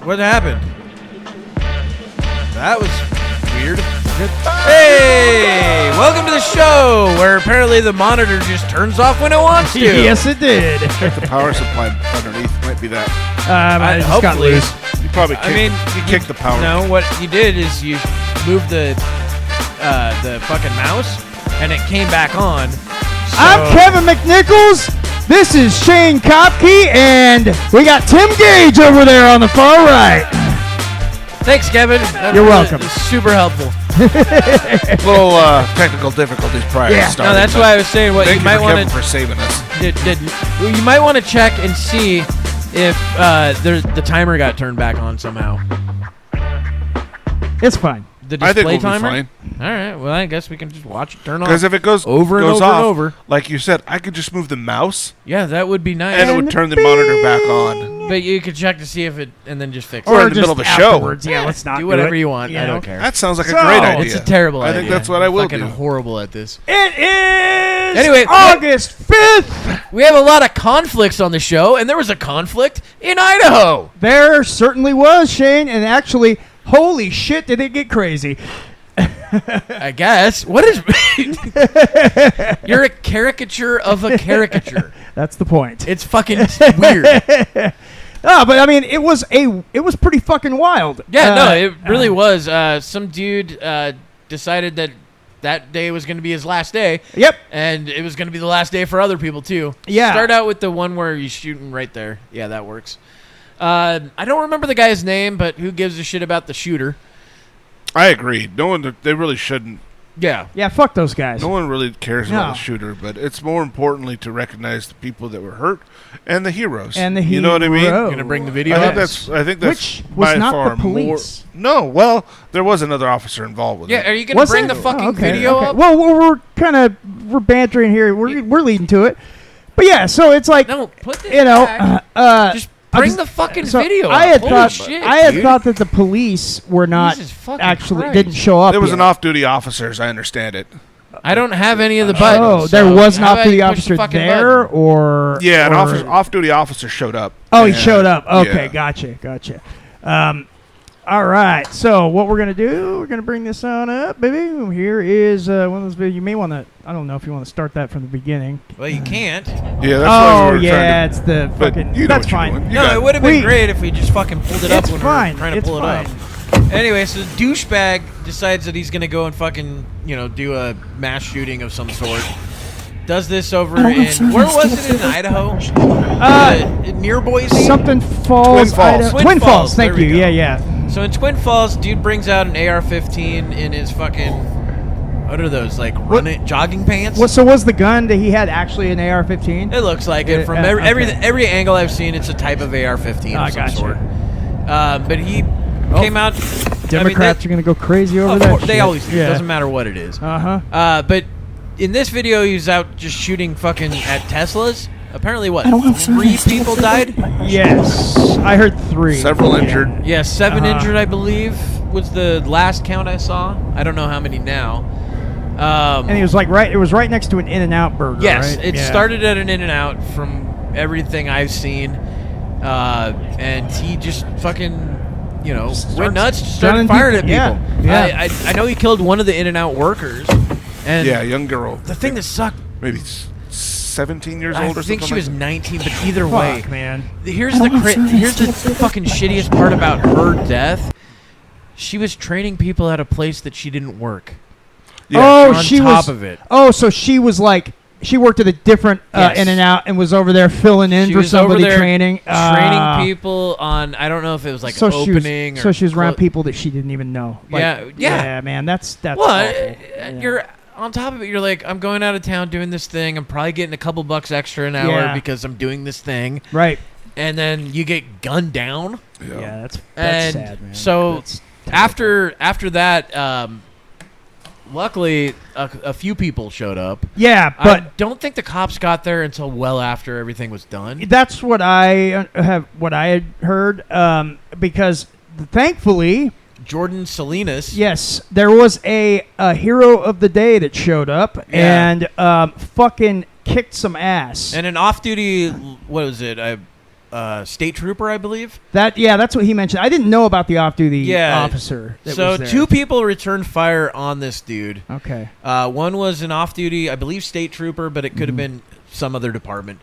What happened? That was weird. Hey, welcome to the show where apparently the monitor just turns off when it wants to. Yes, it did. Check the power supply underneath. Might be that. I just got hopefully. loose. You probably kicked the power. No, what you did is you moved the fucking mouse and it came back on. So I'm Kevin McNichols. This is Shane Kopke, and we got Tim Gage over there on the far right. Thanks, Kevin. You're welcome. Super helpful. Little technical difficulties prior to starting. No, that's why I was saying what Thank you might want to for saving us. You might want to check and see if the timer got turned back on somehow. It's fine. The I display think we'll timer. be fine. All right. Well, I guess we can just watch it turn on. Because if it goes over and goes over off, and over, like you said, I could just move the mouse yeah, that would be nice. and it would turn the monitor back on. But you could check to see if it, and then just fix it. Or in the just middle of a show. afterwards. Yeah, let's not do whatever it. you want. I know? don't care. That sounds like a So, great idea. It's a terrible I idea. think that's what I will fucking do. horrible at this. It is Anyway, August 5th. We have a lot of conflicts on the show, and there was a conflict in Idaho. There certainly was, Shane, and actually, holy shit, did it get crazy. I guess. What is... You're a caricature of a caricature. That's the point. It's fucking weird. But I mean, it was pretty fucking wild. Yeah, no, it really was. Some dude decided that day was going to be his last day. Yep. And it was going to be the last day for other people, too. Yeah. Start out with the one where you're shooting right there. Yeah, that works. I don't remember the guy's name, but who gives a shit about the shooter? I agree. No one. They really shouldn't. Yeah. Yeah, fuck those guys. No one really cares about No. the shooter, but it's more importantly to recognize the people that were hurt and the heroes. And the You know what I mean? You're going to bring the video I up? think that's Which was by not far the police. more. No, well, there was another officer involved with Yeah, it. are you going to Was bring it? the fucking Oh, okay, video okay. up? Well, we're bantering here. We're leading to it. But yeah, so it's like, No, put this you know, back. Just bring the fucking video I up. had Holy thought shit, I had dude. thought that the police were not Jesus fucking actually Christ. didn't show up. There was yet. an off-duty officer, as I understand it. I don't have any of the buttons. Oh, there so was an how about off-duty you push officer the fucking there, button? or Yeah, an or- off-duty officer showed up. Oh, he And- showed up. Okay, yeah. gotcha. All right. So what we're gonna do? We're gonna bring this on up, baby. Here is one of those videos. You may want to. I don't know if you want to start that from the beginning. Well, you can't. Yeah, that's why Oh we were yeah, trying it's the But fucking. you know That's what you're fine. doing. You No, got it would have been We- great if we just fucking pulled it up It's when fine. we were trying to It's pull fine. it up. Anyway, so the douchebag decides that he's going to go and fucking, do a mass shooting of some sort. Does this over in... Where was it in Idaho? Near Boise? Something Falls. Twin Falls. Idaho. Twin Falls. Thank There we you. go. Yeah. So in Twin Falls, dude brings out an AR-15 in his fucking... What are those, like, jogging pants? So was the gun that he had actually an AR-15? It looks like it. From every angle I've seen, it's a type of AR-15 of some gotcha. sort. But he came out... Democrats are gonna go crazy over that. They shit. always do. Yeah. Doesn't matter what it is. But in this video, he's out just shooting fucking at Teslas. Apparently, what? 3 people died? Yes, I heard 3. Several injured. Yeah, 7 injured, I believe, was the last count I saw. I don't know how many now. And he was like it was right next to an In-N-Outburger. Yes, right? it started at an In-N-Out from everything I've seen. And he just fucking... went nuts, started firing at people. Yeah. I know he killed one of the In-N-Out workers. And Yeah, young girl. the thing that sucked, Maybe 17 years I old or think something she was like 19, but either way, Fuck, man. here's the fucking shittiest part about her death. She was training people at a place that she didn't work. Yeah. on she top was. of it. Oh, so she was like. She worked at a different Yes. In-N-Out and was over there filling in She for was over somebody there training. training people on, I don't know if it was like opening so she was around clo- people that she didn't even know. Like, Yeah. Yeah, man, that's Well, awful. Yeah. you're on top of it. You're like, I'm going out of town doing this thing. I'm probably getting a couple bucks extra an hour Yeah. because I'm doing this thing. right. And then you get gunned down. Yeah, that's And sad, man. so That's terrible. after that, luckily a few people showed up. Yeah, I but don't think the cops got there until well after everything was done. that's what I had heard. Because thankfully, Jordan Salinas. yes, there was a hero of the day that showed up Yeah. and fucking kicked some ass. And an off-duty, what was it? state trooper, I believe. That's what he mentioned. I didn't know about the off-duty officer. So two people returned fire on this dude. Okay. One was an off-duty, I believe, state trooper, but it could have been some other department.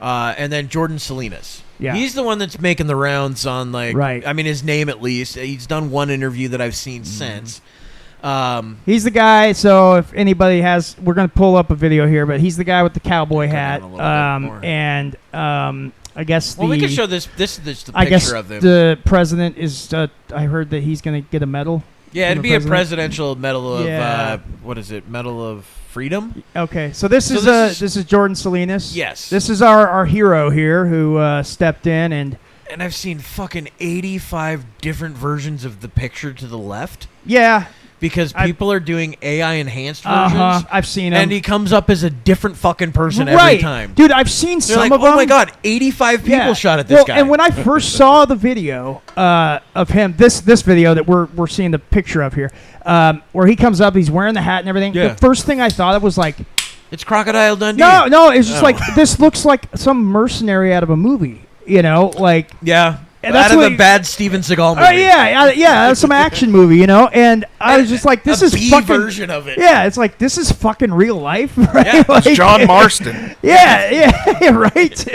And then Jordan Salinas. Yeah. He's the one that's making the rounds on, like, right. I mean, his name at least. He's done one interview that I've seen since. He's the guy. So if anybody has, we're going to pull up a video here, but he's the guy with the cowboy hat. And I guess we can show this. This is the picture I guess of him. The president is. I heard that he's going to get a medal. Yeah, it'd be a presidential medal of what is it? Medal of Freedom. Okay, so this is Jordan Salinas. Yes, this is our hero here who stepped in and I've seen fucking 85 different versions of the picture to the left. Yeah. Because people are doing AI enhanced versions. I've seen him. And he comes up as a different fucking person every time. Dude, I've seen some of them. Oh my god, 85 people shot at this guy. And when I first saw the video of him, this video that we're seeing the picture of here, where he comes up, he's wearing the hat and everything. Yeah. The first thing I thought of was like, it's Crocodile Dundee. No, it's just like, this looks like some mercenary out of a movie. You know, like... Yeah. And out of a bad Steven Seagal movie. Yeah, some action movie, you know? And I was just like, this is fucking... version of it. Yeah, it's like, this is fucking real life, right? Yeah, like, it's John Marston. Yeah, right?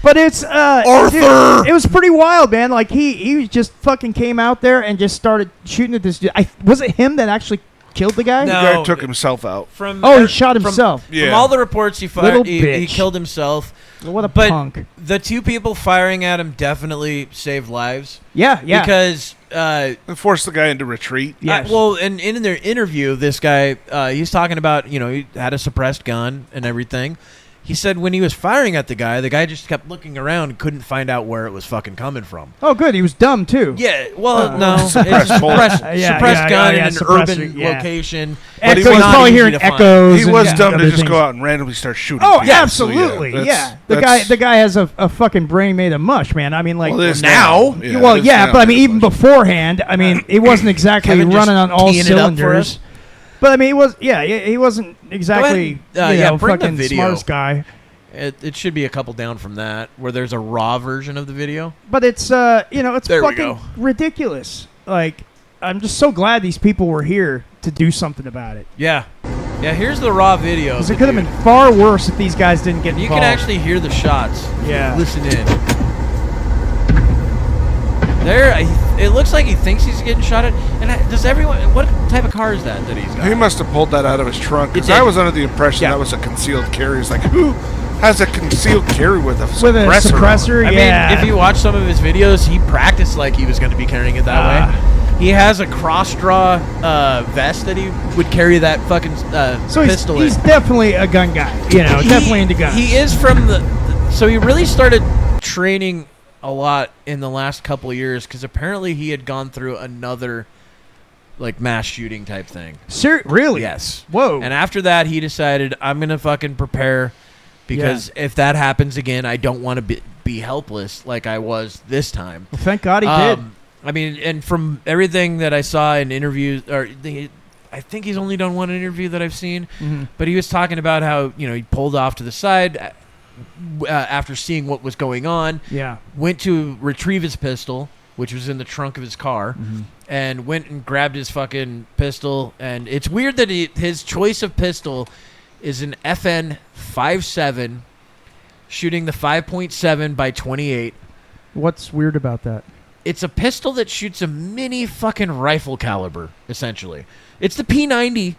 But it's... Arthur! It was pretty wild, man. Like, he just fucking came out there and just started shooting at this dude. Was it him that actually killed the guy? No. The guy took himself out. He shot himself. From all the reports he fired, he killed himself. What a punk. The two people firing at him definitely saved lives. Yeah. Because... and forced the guy into retreat. Yes. And in their interview, this guy, he's talking about, he had a suppressed gun and everything. He said when he was firing at the guy just kept looking around and couldn't find out where it was fucking coming from. Oh, good. He was dumb, too. Yeah, well, no. It's a suppressed gun in an urban location. And he was probably hearing echoes. He was dumb to just go out and randomly start shooting people. Absolutely. Yeah. The guy has a fucking brain made of mush, man. I mean, like... now. But I mean, even beforehand, I mean, he wasn't exactly running on all cylinders. But I mean, he wasn't exactly fucking the smartest guy. It should be a couple down from that, where there's a raw version of the video. But it's it's fucking ridiculous. Like, I'm just so glad these people were here to do something about it. Yeah. Here's the raw video. Because it could have been far worse if these guys didn't get involved. You can actually hear the shots. Yeah. Listen in. It looks like he thinks he's getting shot at. And does everyone... What type of car is that he's got? He must have pulled that out of his trunk. Because I was under the impression that was a concealed carry. It's like, who has a concealed carry with a suppressor? I mean, if you watch some of his videos, he practiced like he was going to be carrying it that way. He has a cross-draw vest that he would carry that fucking pistol in. He's definitely a gun guy. Definitely into guns. He is from so he really started training a lot in the last couple of years because apparently he had gone through another like mass shooting type thing. Really? Yes. Whoa. And after that, he decided, I'm going to fucking prepare because if that happens again, I don't want to be helpless like I was this time. Well, thank God he did. I mean, and from everything that I saw in interviews, I think he's only done one interview that I've seen, but he was talking about how, he pulled off to the side after seeing what was going on, went to retrieve his pistol, which was in the trunk of his car, and went and grabbed his fucking pistol. And it's weird that his choice of pistol is an FN 5.7 shooting the 5.7 by 28. What's weird about that? It's a pistol that shoots a mini fucking rifle caliber, essentially. It's the P90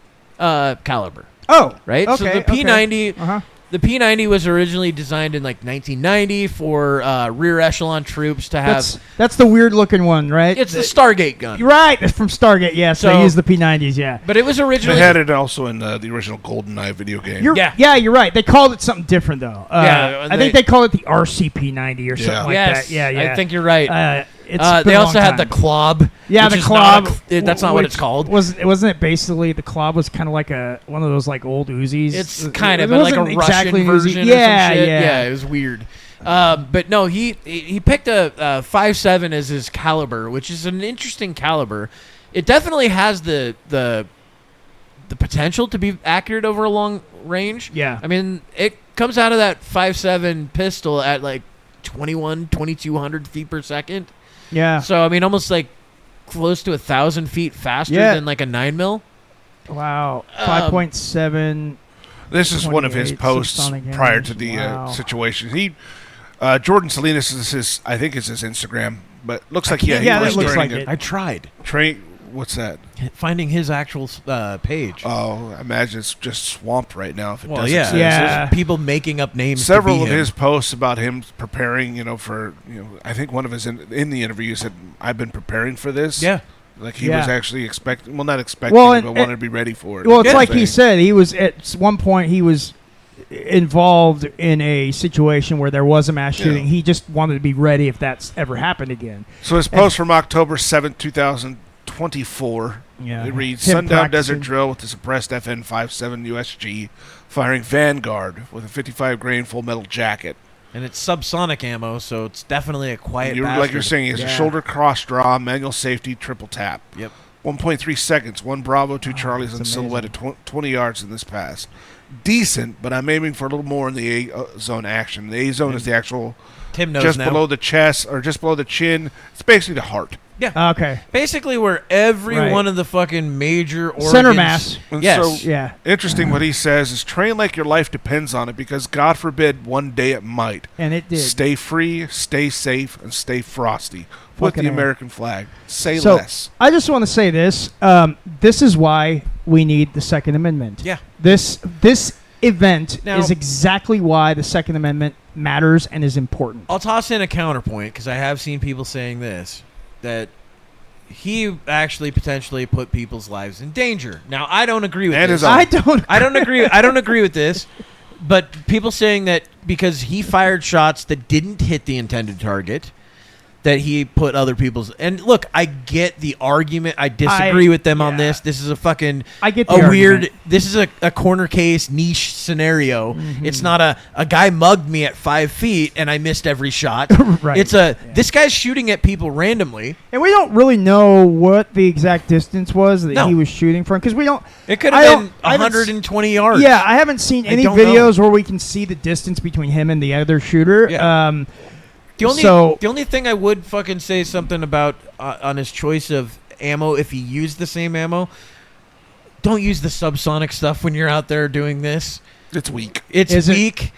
caliber. Oh, right? Okay, so the P90... The P90 was originally designed in like 1990 for rear echelon troops to have. That's the weird looking one, right? It's the Stargate gun. Right, it's from Stargate. Yeah, so they use the P90s. Yeah, but it was originally. They had it also in the original GoldenEye video game. You're right. They called it something different though. I think they called it the RCP90 or something like that. Yeah, I think you're right. They also had the Clob. Yeah, the Clob. That's not what it's called. Wasn't it basically the Clob was kind of like one of those like old Uzis? It's kind of like a Russian version or some shit. Yeah, it was weird. But no, he picked a 5.7 as his caliber, which is an interesting caliber. It definitely has the potential to be accurate over a long range. Yeah. I mean, it comes out of that 5.7 pistol at like 2,200 feet per second. Yeah. So I mean, almost like close to 1,000 feet faster than like a 9mm. Wow. 5.7. This is one of his posts prior to the situation. He, Jordan Salinas is his, I think it's his Instagram, but looks like he was looks like it. I tried. What's that? Finding his actual page. Oh, I imagine it's just swamped right now. If it doesn't yeah. exist. There's people making up names. Several of his posts about him preparing, for, I think one of his in the interview said, "I've been preparing for this." Yeah. Like he was actually expecting, not expecting, but wanted to be ready for it. Well, it's like he said, he was at one point he was involved in a situation where there was a mass shooting. He just wanted to be ready if that's ever happened again. So his post from October 7th, 2024, it reads, "Sundown desert drill with the suppressed FN-57 USG firing Vanguard with a 55 grain full metal jacket." And it's subsonic ammo, so it's definitely a quiet bastard. Like you're saying, it's a shoulder cross draw, manual safety, triple tap. Yep. 1.3 seconds, 1 Bravo, 2 Charlies, and silhouette at 20 yards in this pass. Decent, but I'm aiming for a little more in the A-zone action. The A-zone is the actual Tim knows just now. below the chest or just below the chin. It's basically the heart. Yeah. Okay. Basically, where every one of the fucking major organs... Center mass. And yes. So interesting what he says is train like your life depends on it because God forbid one day it might. And it did. Stay free, stay safe, and stay frosty. With the American flag. Say so, less. I just want to say this. This is why we need the Second Amendment. Yeah. This event is exactly why the Second Amendment matters and is important. I'll toss in a counterpoint because I have seen people saying this, that he actually potentially put people's lives in danger. Now, I don't agree with this. I don't agree with this. But people saying that because he fired shots that didn't hit the intended target, that he put other people's... And look, I get the argument. I disagree with them on this. This is a fucking... I get the argument. This is a corner case niche scenario. Mm-hmm. It's not a guy mugged me at 5 feet and I missed every shot. Right. It's this guy's shooting at people randomly. And we don't really know what the exact distance was that he was shooting from because we don't... It could have been 120 yards. Yeah, I haven't seen any videos where we can see the distance between him and the other shooter. Yeah. The only thing I would fucking say something about on his choice of ammo, if he used the same ammo, don't use the subsonic stuff when you're out there doing this. It's weak. It's weak.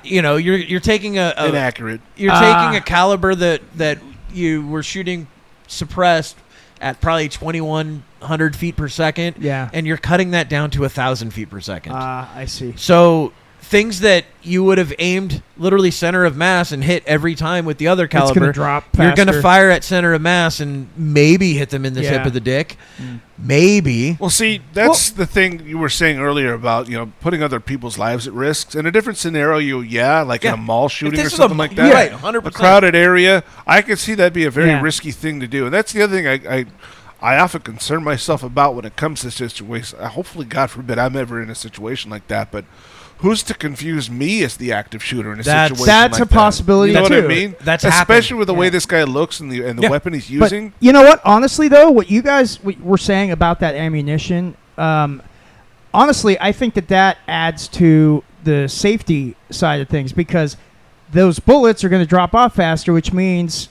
You're taking inaccurate. You're taking a caliber that you were shooting suppressed at probably 2,100 feet per second. Yeah. And you're cutting that down to 1,000 feet per second. I see. So things that you would have aimed literally center of mass and hit every time with the other caliber, it's gonna drop faster. You're going to fire at center of mass and maybe hit them in the tip of the dick. Maybe. Well, see, that's the thing you were saying earlier about, putting other people's lives at risk. In a different scenario, like in a mall shooting or something like that. Right, 100%. A crowded area, I could see that'd be a very risky thing to do. And that's the other thing I often concern myself about when it comes to situations. Hopefully, God forbid, I'm ever in a situation like that, but who's to confuse me as the active shooter in a situation like that? That's a possibility, You know too. what I mean? That's especially with the way this guy looks and the weapon he's using. But you know what? Honestly, though, what you guys were saying about that ammunition, honestly, I think that adds to the safety side of things because those bullets are going to drop off faster, which means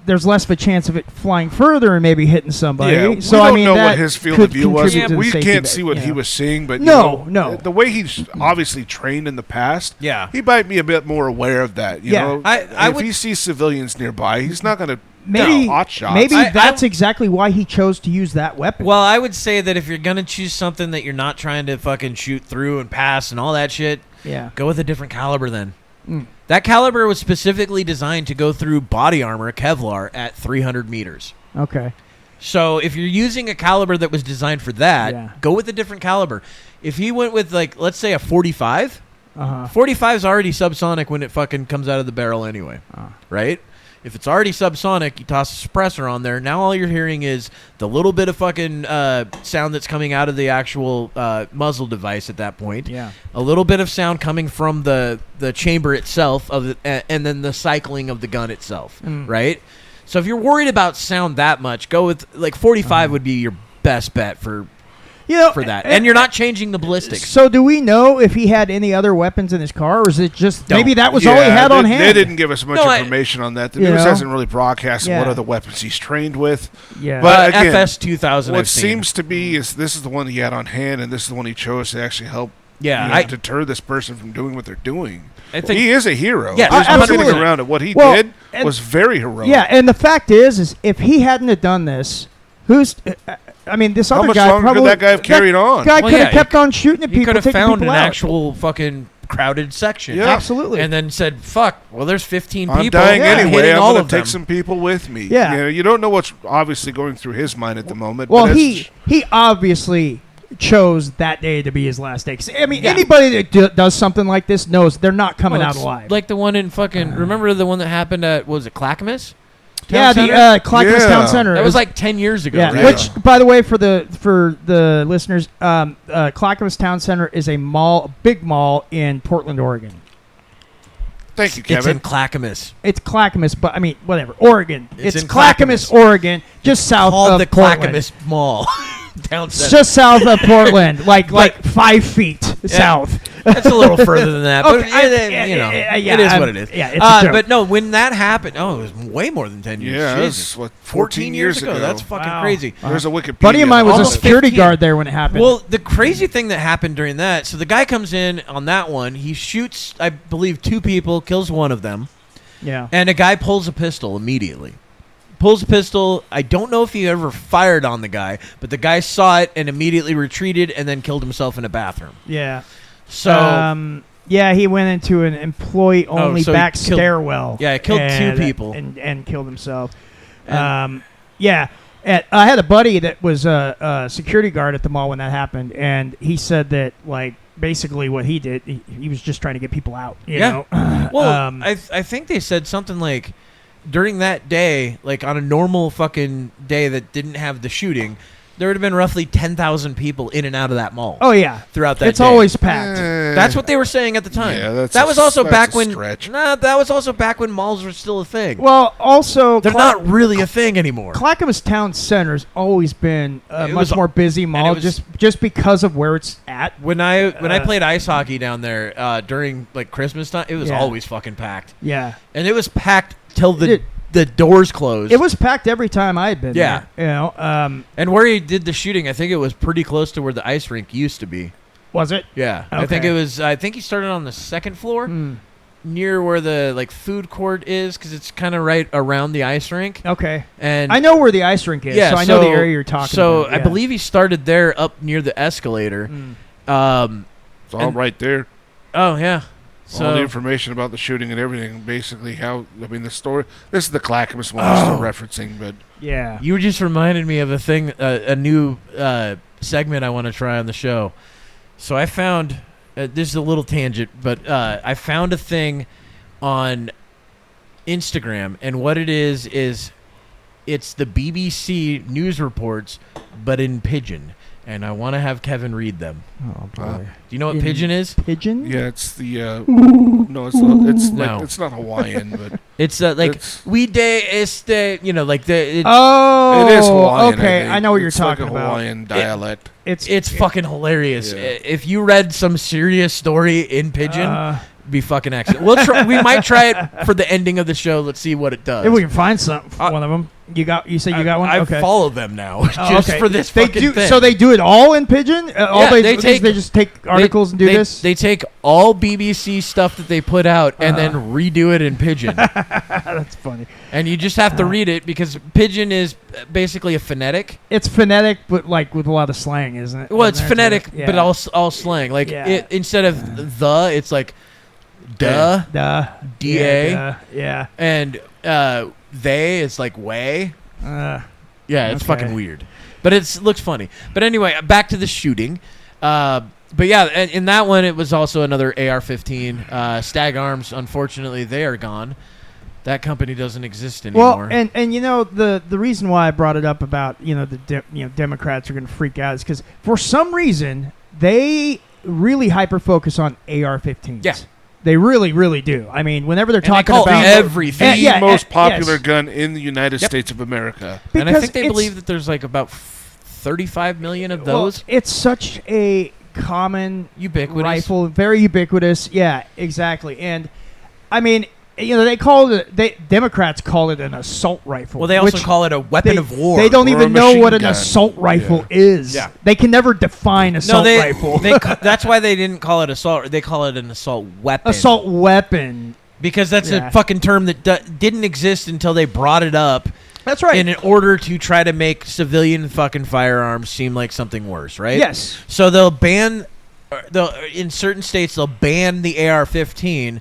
there's less of a chance of it flying further and maybe hitting somebody. Yeah, so we don't know what his field of view was. We can't see what he was seeing, but the way he's obviously trained in the past, he might be a bit more aware of that. You know, if he sees civilians nearby, he's not going to hot shots. Maybe that's exactly why he chose to use that weapon. Well, I would say that if you're going to choose something that you're not trying to fucking shoot through and pass and all that shit, go with a different caliber then. That caliber was specifically designed to go through body armor, Kevlar, at 300 meters. Okay. So if you're using a caliber that was designed for that, go with a different caliber. If he went with, let's say a 45, 45 is already subsonic when it fucking comes out of the barrel anyway, right? If it's already subsonic, you toss a suppressor on there. Now all you're hearing is the little bit of fucking sound that's coming out of the actual muzzle device at that point. Yeah. A little bit of sound coming from the chamber itself and then the cycling of the gun itself, right? So if you're worried about sound that much, go with 45 would be your best bet for for that, and you're not changing the ballistics. So do we know if he had any other weapons in his car, or is it just maybe that was all he had on hand? They didn't give us much information on that. The news hasn't really broadcast what other weapons he's trained with. Yeah, but again, FS 2000. What seems to be is this is the one he had on hand, and this is the one he chose to actually help. Deter this person from doing what they're doing. I think he is a hero. Yeah, there's no getting around it. What he did was very heroic. Yeah, and the fact is if he hadn't have done this, this other guy. How much longer could that guy have carried on? Guy could have kept on shooting at people. He could have found an out. Actual fucking crowded section. Yeah, absolutely. And then said, "Fuck. Well, there's 15 I'm people. dying anyway. I'm going to take some people with me." Yeah. You don't know what's obviously going through his mind at the moment. Well, he obviously chose that day to be his last day. 'Cause, I mean, anybody that does something like this knows they're not coming out alive. Like the one in fucking. Remember the one that happened at was it Clackamas? The Clackamas Town Center. That was like 10 years ago. Yeah, right? Which, by the way, for the listeners, Clackamas Town Center is a big mall in Portland, Oregon. Thank you, Kevin. It's in Clackamas. It's Clackamas, but I mean, whatever. Oregon. It's in Clackamas, Oregon, just south of the Portland. Clackamas Mall. Down It's just south of Portland, like 5 feet south. It's a little further than that, but it is what it is. Yeah, it's a joke. But no, when that happened, it was way more than 10 years. Yeah, Jesus. it was, 14 years ago. That's fucking crazy. There's a Wikipedia. Buddy of mine was Almost a security 15. guard there when it happened. Well, the crazy thing that happened during that, so the guy comes in on that one, he shoots, I believe, 2 people, kills one of them, and a guy pulls a pistol immediately. Pulls a pistol. I don't know if he ever fired on the guy, but the guy saw it and immediately retreated and then killed himself in a bathroom. Yeah. So... he went into an employee-only back stairwell. Yeah, he killed 2 people. And killed himself. I had a buddy that was a security guard at the mall when that happened, and he said that, like, basically what he did, he was just trying to get people out. You know? Well, I think they said something like, during that day, like on a normal fucking day that didn't have the shooting, there would have been roughly 10,000 people in and out of that mall. Oh yeah, throughout that. It's day. always packed. That's what they were saying at the time. Yeah, that was also back when. Stretch. That was also back when malls were still a thing. Well, also they're not really a thing anymore. Clackamas Town Center's always been a much more busy mall, just because of where it's at. When I played ice hockey down there during like Christmas time, it was always fucking packed. Yeah, and it was packed till the doors closed. It was packed every time I had been there. And where he did the shooting, I think it was pretty close to where the ice rink used to be. Was it? Yeah. Okay. I think he started on the second floor near where the food court is, because it's kind of right around the ice rink. Okay. And I know where the ice rink is, so I know the area you're talking about. So I believe he started there up near the escalator. It's all right there. Oh, yeah. All the information about the shooting and everything, basically the story. This is the Clackamas one I'm still referencing, but yeah, you just reminded me of a thing, a new segment I want to try on the show. So I found this is a little tangent, but I found a thing on Instagram, and what it is it's the BBC news reports, but in pidgin. And I want to have Kevin read them. Oh boy! Do you know what pidgin is? Pidgin? Yeah, it's the no, it's not. It's not Hawaiian, but it's we day este. Like the. It is Hawaiian. Okay, I know what you're talking like a about. Hawaiian dialect. It's fucking hilarious. Yeah. If you read some serious story in pidgin. Be fucking excellent. We'll try. We might try it for the ending of the show. Let's see what it does. If we can find one of them. You said you got one. I okay. follow them now just for this they fucking do, thing. So they do it all in pidgin. They just take articles and do this. They take all BBC stuff that they put out and then redo it in pidgin. That's funny. And you just have to read it because pidgin is basically a phonetic. It's phonetic, but like with a lot of slang, isn't it? Well, it's phonetic, but all slang. Like instead of the, it's like. Duh. D-A. Yeah. And they, it's like way. Yeah, it's fucking weird. But it looks funny. But anyway, back to the shooting. But yeah, in that one, it was also another AR-15. Stag Arms, unfortunately, they are gone. That company doesn't exist anymore. Well, and the reason why I brought it up about the Democrats are going to freak out is because for some reason they really hyper focus on AR-15s. Yeah. They really, really do. I mean, whenever they're talking about everything, the most popular gun in the United States of America. And I think they believe that there's like about 35 million of those. Well, it's such a common Ubiquitous. rifle, very ubiquitous. Yeah, exactly. And I mean, they call it. Democrats call it an assault rifle. Well, they also call it a weapon of war. They don't Or even a know machine what an gun. assault rifle is. Yeah. They can never define assault rifle. That's why they didn't call it assault. They call it an assault weapon. Assault weapon. Because that's Yeah. a fucking term that didn't exist until they brought it up. That's right. In order to try to make civilian fucking firearms seem like something worse, right? Yes. So they'll ban, in certain states they'll ban the AR-15,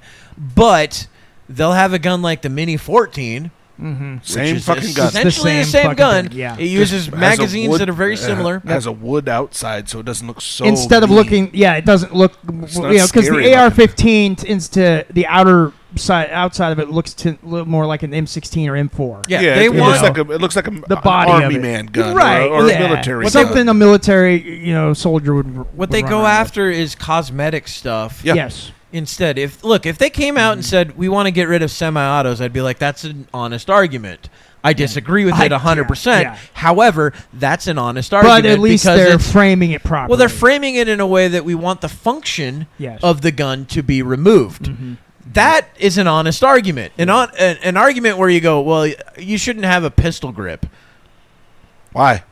but they'll have a gun like the Mini 14. Mm-hmm. Same fucking gun. Essentially the same same fucking gun. gun, yeah. It uses Has a magazines wood- that are very similar. Has a wood outside, so it doesn't look so. Instead of mean. looking, it doesn't look, It's not because scary the AR-15 into the outside of it looks a little more like an M16 or M4. Yeah, Yeah, they it, want. looks like a The body an of army it. man gun, Right, or yeah. a military gun. Something a military, soldier would. What they run go around with. after is cosmetic stuff. Yeah. Yes. Instead, if they came out and said we want to get rid of semi-autos, I'd be like, that's an honest argument. I disagree with it 100%. Yeah. However, that's an honest argument. But at least because they're it's- framing it properly. well, they're framing it in a way that we want the function Yes. of the gun to be removed. Mm-hmm. That is an honest argument. An argument where you go, well, you shouldn't have a pistol grip. Why?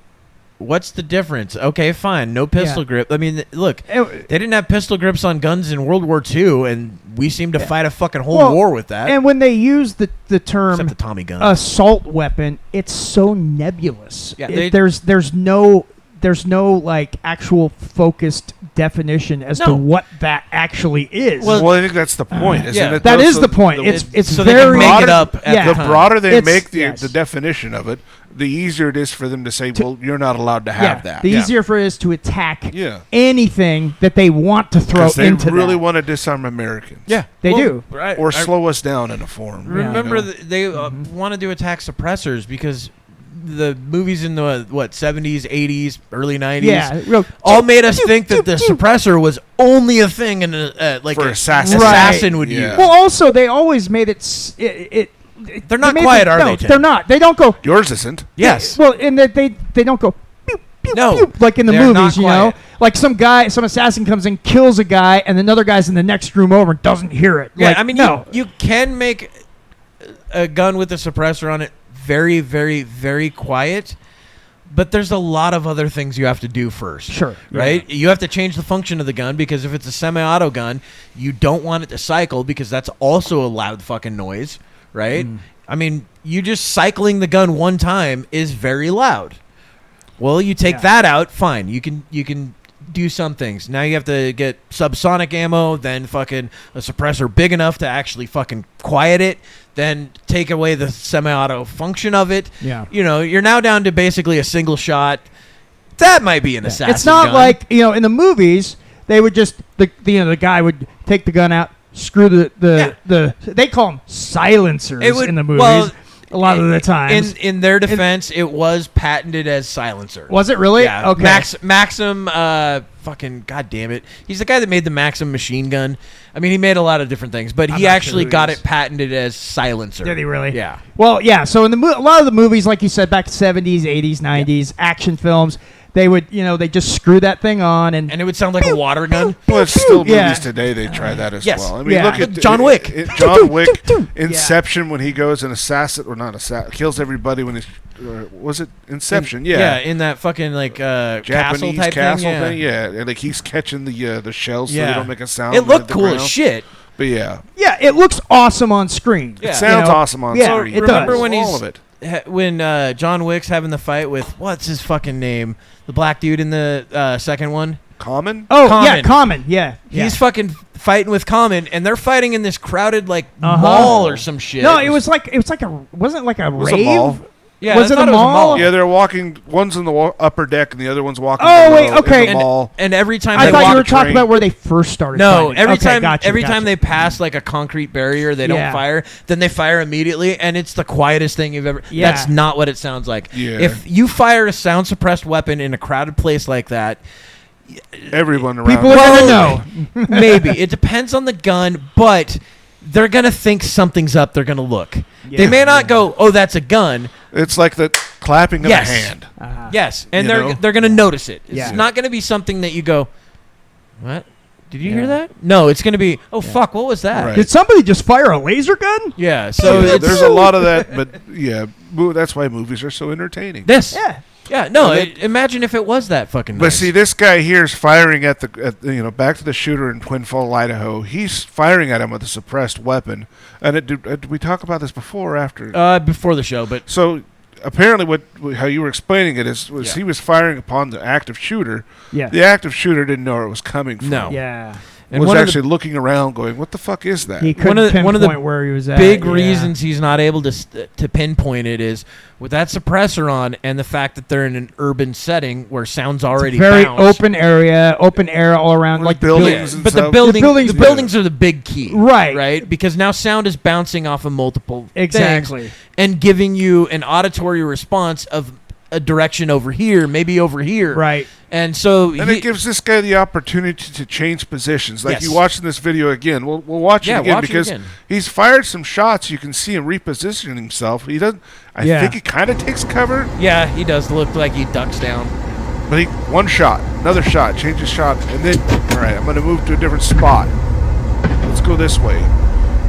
What's the difference? Okay, fine. No pistol Yeah. grip. I mean, look, It- they didn't have pistol grips on guns in World War II, and we seem to fight a fucking whole Well, war with that. And when they use the term Except the Tommy gun. assault weapon, it's so nebulous. Yeah, There's no like actual focused definition as to No. what that actually is. Well, Well, I think that's the point, isn't yeah. it? that though? is So the point. It's so they can very make it up at yeah. the the time. broader they It's- make yes. the definition of it, the easier it is for them to say, well, you're not allowed to have that. The easier for it is to attack Yeah. anything that they want to throw Because they into really that. want to disarm Americans. Yeah, They Well, do. right? Or slow us down in a form. Remember, you know? they wanted to attack suppressors because the movies in the 70s, 80s, early 90s, Yeah, all made us think that the suppressor was only a thing in like For an assassins. assassin would Yeah. use. Well, also they always made it. They're not they made quiet, it- are no, they, Tim? They're not. They don't go. Yours isn't. Yes. Well, and that they don't go. Pew, pew, No, pew, like in the they're movies, not quiet. like some assassin comes in, kills a guy, and another guy's in the next room over and doesn't hear it. Yeah, Like, I mean, no. you can make a gun with a suppressor on it very, very, very quiet, but there's a lot of other things you have to do first. Sure, Right? You have to change the function of the gun because if it's a semi-auto gun, you don't want it to cycle because that's also a loud fucking noise, right? I mean, you just cycling the gun one time is very loud. Well, you take Yeah. that out, fine. You can do some things. Now you have to get subsonic ammo, then fucking a suppressor big enough to actually fucking quiet it, then take away the semi-auto function of it. Yeah. You're now down to basically a single shot. That might be an assassin It's not gun. like in the movies they would just the guy would take the gun out, screw the they call them silencers It would- in the movies. well, a lot of the times. In their defense, it was patented as silencer. Was it really? Yeah. Okay. Maxim, fucking goddamn it. He's the guy that made the Maxim machine gun. I mean, he made a lot of different things, but I'm he not sure actually who he got is. it patented as silencer. Did he really? Yeah. Well, yeah. So in a lot of the movies, like you said, back 70s, 80s, 90s, action films, they would, they just screw that thing on and And it would sound like a water gun. Well, it's still Yeah. movies today. They try that as Yes. well. I mean, Yeah. look at John Wick. John Wick, Yeah. Inception, when he goes and kills everybody when he's was it Inception? Yeah, in that fucking like castle Japanese type castle thing. thing. Yeah, and like he's catching the shells so Yeah. they don't make a sound. It when they looked hit the cool as ground. shit. But yeah, yeah, it looks awesome on screen. Yeah. it sounds You know? awesome on Yeah, screen. it Remember does. when all he's of it. when John Wick's having the fight with what's his fucking name? The black dude in the second one. Common. Oh, Common. yeah, Common. Yeah. He's fucking fighting with Common, and they're fighting in this crowded like Uh-huh. mall or some shit. No, it was like wasn't it like a was a rave? mall. Yeah, was I it thought a mall? Yeah, they're walking. One's in the upper deck, and the other one's walking. Oh, below wait, in okay. the mall. And every time I they thought walk, you were the talking train. about where they first started. no, fighting. every Okay, time gotcha, every time gotcha. they pass like a concrete barrier, they don't Yeah. fire. Then they fire immediately, and it's the quietest thing you've ever. Yeah. That's not what it sounds like. Yeah. If you fire a sound suppressed weapon in a crowded place like that, Everyone around. people are Well, gonna know. maybe it depends on the gun, but they're gonna think something's up. They're gonna look. Yeah. They may not go, "Oh, that's a gun." It's like the clapping of Yes. a hand. Yes, and You know? they're gonna notice it. It's Yeah. not gonna be something that you go, "What? Did you hear that?" No, it's gonna be, "Oh fuck, what was that?" Right. Did somebody just fire a laser gun? Yeah. So Yeah, it's there's a lot of that, but yeah, that's why movies are so entertaining. this. Yeah. Yeah. No. And Imagine if it was that fucking. But nice. see, this guy here is firing at back to the shooter in Twin Falls, Idaho. He's firing at him with a suppressed weapon. And did we talk about this before or after? Before the show, but So apparently, how you were explaining it was Yeah. he was firing upon the active shooter. Yeah. The active shooter didn't know where it was coming from. No. Yeah. and Was one of actually looking around, going, "What the fuck is that?" He couldn't one of the pinpoint where he was at. big Yeah. reasons he's not able to pinpoint it is with that suppressor on and the fact that they're in an urban setting where sound's already Very bounced. open air all around, Well, like the the buildings Yeah, and but the stuff. buildings The buildings- are the big key, Right. Right, because now sound is bouncing off of multiple Exactly. things and giving you an auditory response of a direction over here, maybe over here, Right. And so And it gives this guy the opportunity to change positions. Like Yes. you watching this video again. We'll watch Yeah, it again watch it because again. he's fired some shots. You can see him repositioning himself. He doesn't. I Yeah. think he kind of takes cover, yeah, he does look like he ducks down. but one shot, another shot, changes shot, and then all right, I'm going to move to a different spot. Let's go this way.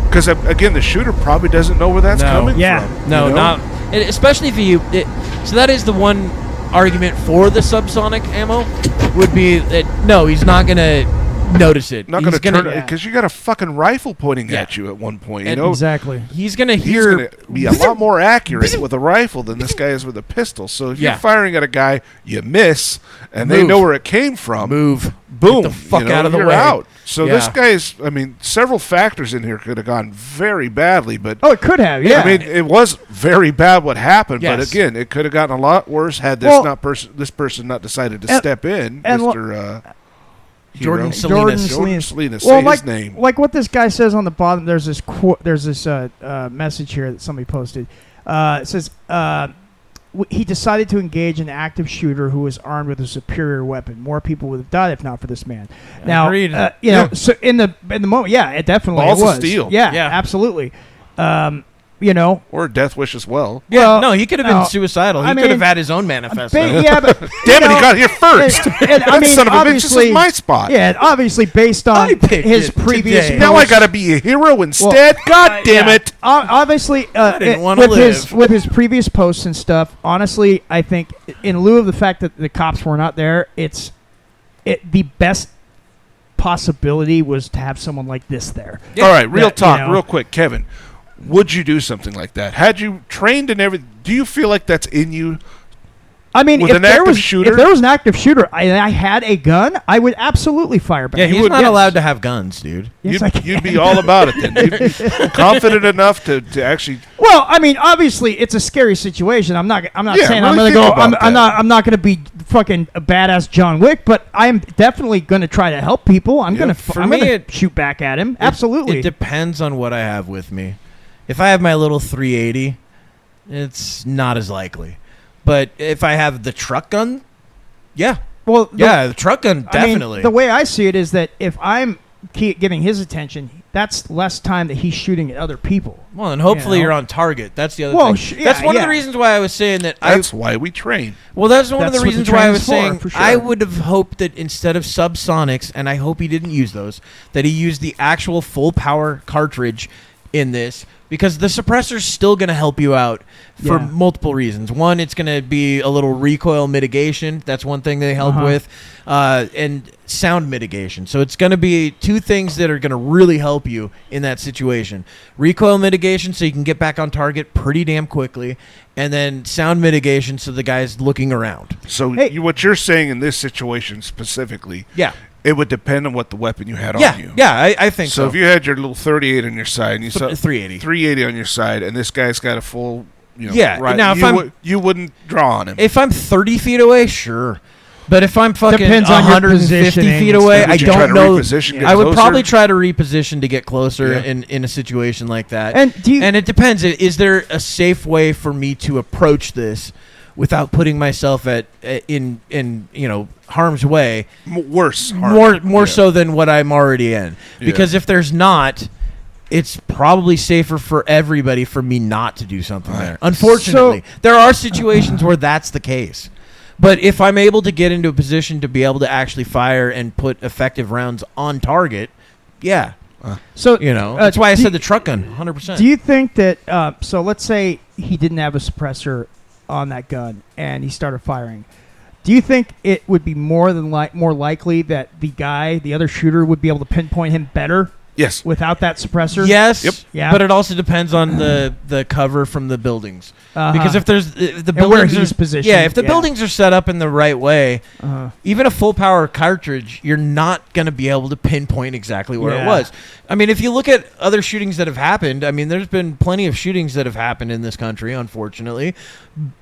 Because again, the shooter probably doesn't know where that's No. coming Yeah. from. No, you know? not especially if you. So that is the one argument for the subsonic ammo would be that no, he's not gonna notice it. Not He's going to turn yeah. it because you got a fucking rifle pointing Yeah. at you at one point. You And know, Exactly. He's gonna he's hear. going to be a lot more accurate with a rifle than this guy is with a pistol. So if Yeah. you're firing at a guy, you miss, and they Move. know where it came from. Move. Boom! Get the fuck you know, out of the you're way. out. So this Yeah. guy's. I mean, several factors in here could have gone very badly, but Oh, it could have. Yeah. I mean, it was very bad what happened. But Yes. again, it could have gotten a lot worse had this Well, this person not decided to and- step in, and Mr. Jordan Hero. Salinas. Jordan Jordan Salinas. Salinas. Well, Say like, his name. like what this guy says on the bottom. There's this message here that somebody posted. It says he decided to engage an active shooter who was armed with a superior weapon. More people would have died if not for this man. Now, Agreed. you know, so in the moment, yeah, it definitely Balls of was. steel. Yeah, Yeah. absolutely. You know, Or Death Wish as well. Yeah, Well, no, he could have been no, suicidal. He I could mean, have had his own manifesto. yeah, but Damn you it, he know, got here first. and I That mean, son of a bitch, this obviously, is my spot. yeah, obviously based on I picked his it previous. today. Now I posts- got to be a hero instead. God damn yeah. it. Obviously, didn't wanna with live. with his previous posts and stuff. Honestly, I think in lieu of the fact that the cops were not there, the best possibility was to have someone like this there. Yeah. All right, real That, talk, you know. real quick, Kevin. Would you do something like that? Had you trained and everything? Do you feel like that's in you? I mean, With if an there active was shooter? if there was an active shooter, I had a gun, I would absolutely fire back. Yeah, he's would- not yes. allowed to have guns, dude. Yes, I can. You'd be all about it then. You'd be confident enough to actually. Well, I mean, obviously, it's a scary situation. I'm not Yeah, saying I'm really going to think go. about I'm that. not going to be fucking a badass John Wick, but I am definitely going to try to help people. I'm Yeah, going for to me, it- shoot back at him. Absolutely. It depends on what I have with me. If I have my little 380, it's not as likely. But if I have the truck gun, yeah. well, Yeah, the truck gun, I mean, definitely. the way I see it is that if I'm giving his attention, that's less time that he's shooting at other people. well, and hopefully you know. you're on target. That's the other Well, thing. yeah, That's one of yeah. the reasons why I was saying that That's why we train. Well, that's one of That's the what the reasons why I was training's saying for sure. I would have hoped that instead of subsonics, and I hope he didn't use those, that he used the actual full power cartridge in this, because the suppressor's still going to help you out for Yeah. multiple reasons. One, it's going to be a little recoil mitigation. That's one thing they help Uh-huh. with. And sound mitigation. So it's going to be two things that are going to really help you in that situation. Recoil mitigation, so you can get back on target pretty damn quickly. And then sound mitigation, so the guy's looking around. So Hey. what you're saying in this situation specifically, Yeah. it would depend on what the weapon you had Yeah. on you. Yeah, I think so. So if you had your little 38 on your side and you saw 380. 380 on your side, and this guy's got a full, Yeah, right, now if I'm- you wouldn't draw on him. If I'm 30 feet away, sure. But if I'm fucking Depends on your 150 positioning feet and away, stuff. I Would you try don't to know. reposition, get I would closer? probably try to reposition to get closer Yeah. in a situation like that. And do you- and it depends. Is there a safe way for me to approach this without putting myself in harm's way? Worse. More Yeah. so than what I'm already in. Yeah. Because if there's not, it's probably safer for everybody for me not to do something there. Unfortunately, there are situations where that's the case. But if I'm able to get into a position to be able to actually fire and put effective rounds on target, yeah. So that's why I said the truck gun, 100%. Do you think that? So let's say he didn't have a suppressor on that gun and he started firing. Do you think it would be more likely that the other shooter, would be able to pinpoint him better? Yes. Without that suppressor? Yes. Yep. Yeah. But it also depends on the cover from the buildings. Because if the buildings where he's positioned. Yeah, if the buildings are set up in the right way, even a full power cartridge, you're not going to be able to pinpoint exactly where it was. I mean, if you look at other shootings that have happened, I mean, there's been plenty of shootings that have happened in this country, unfortunately.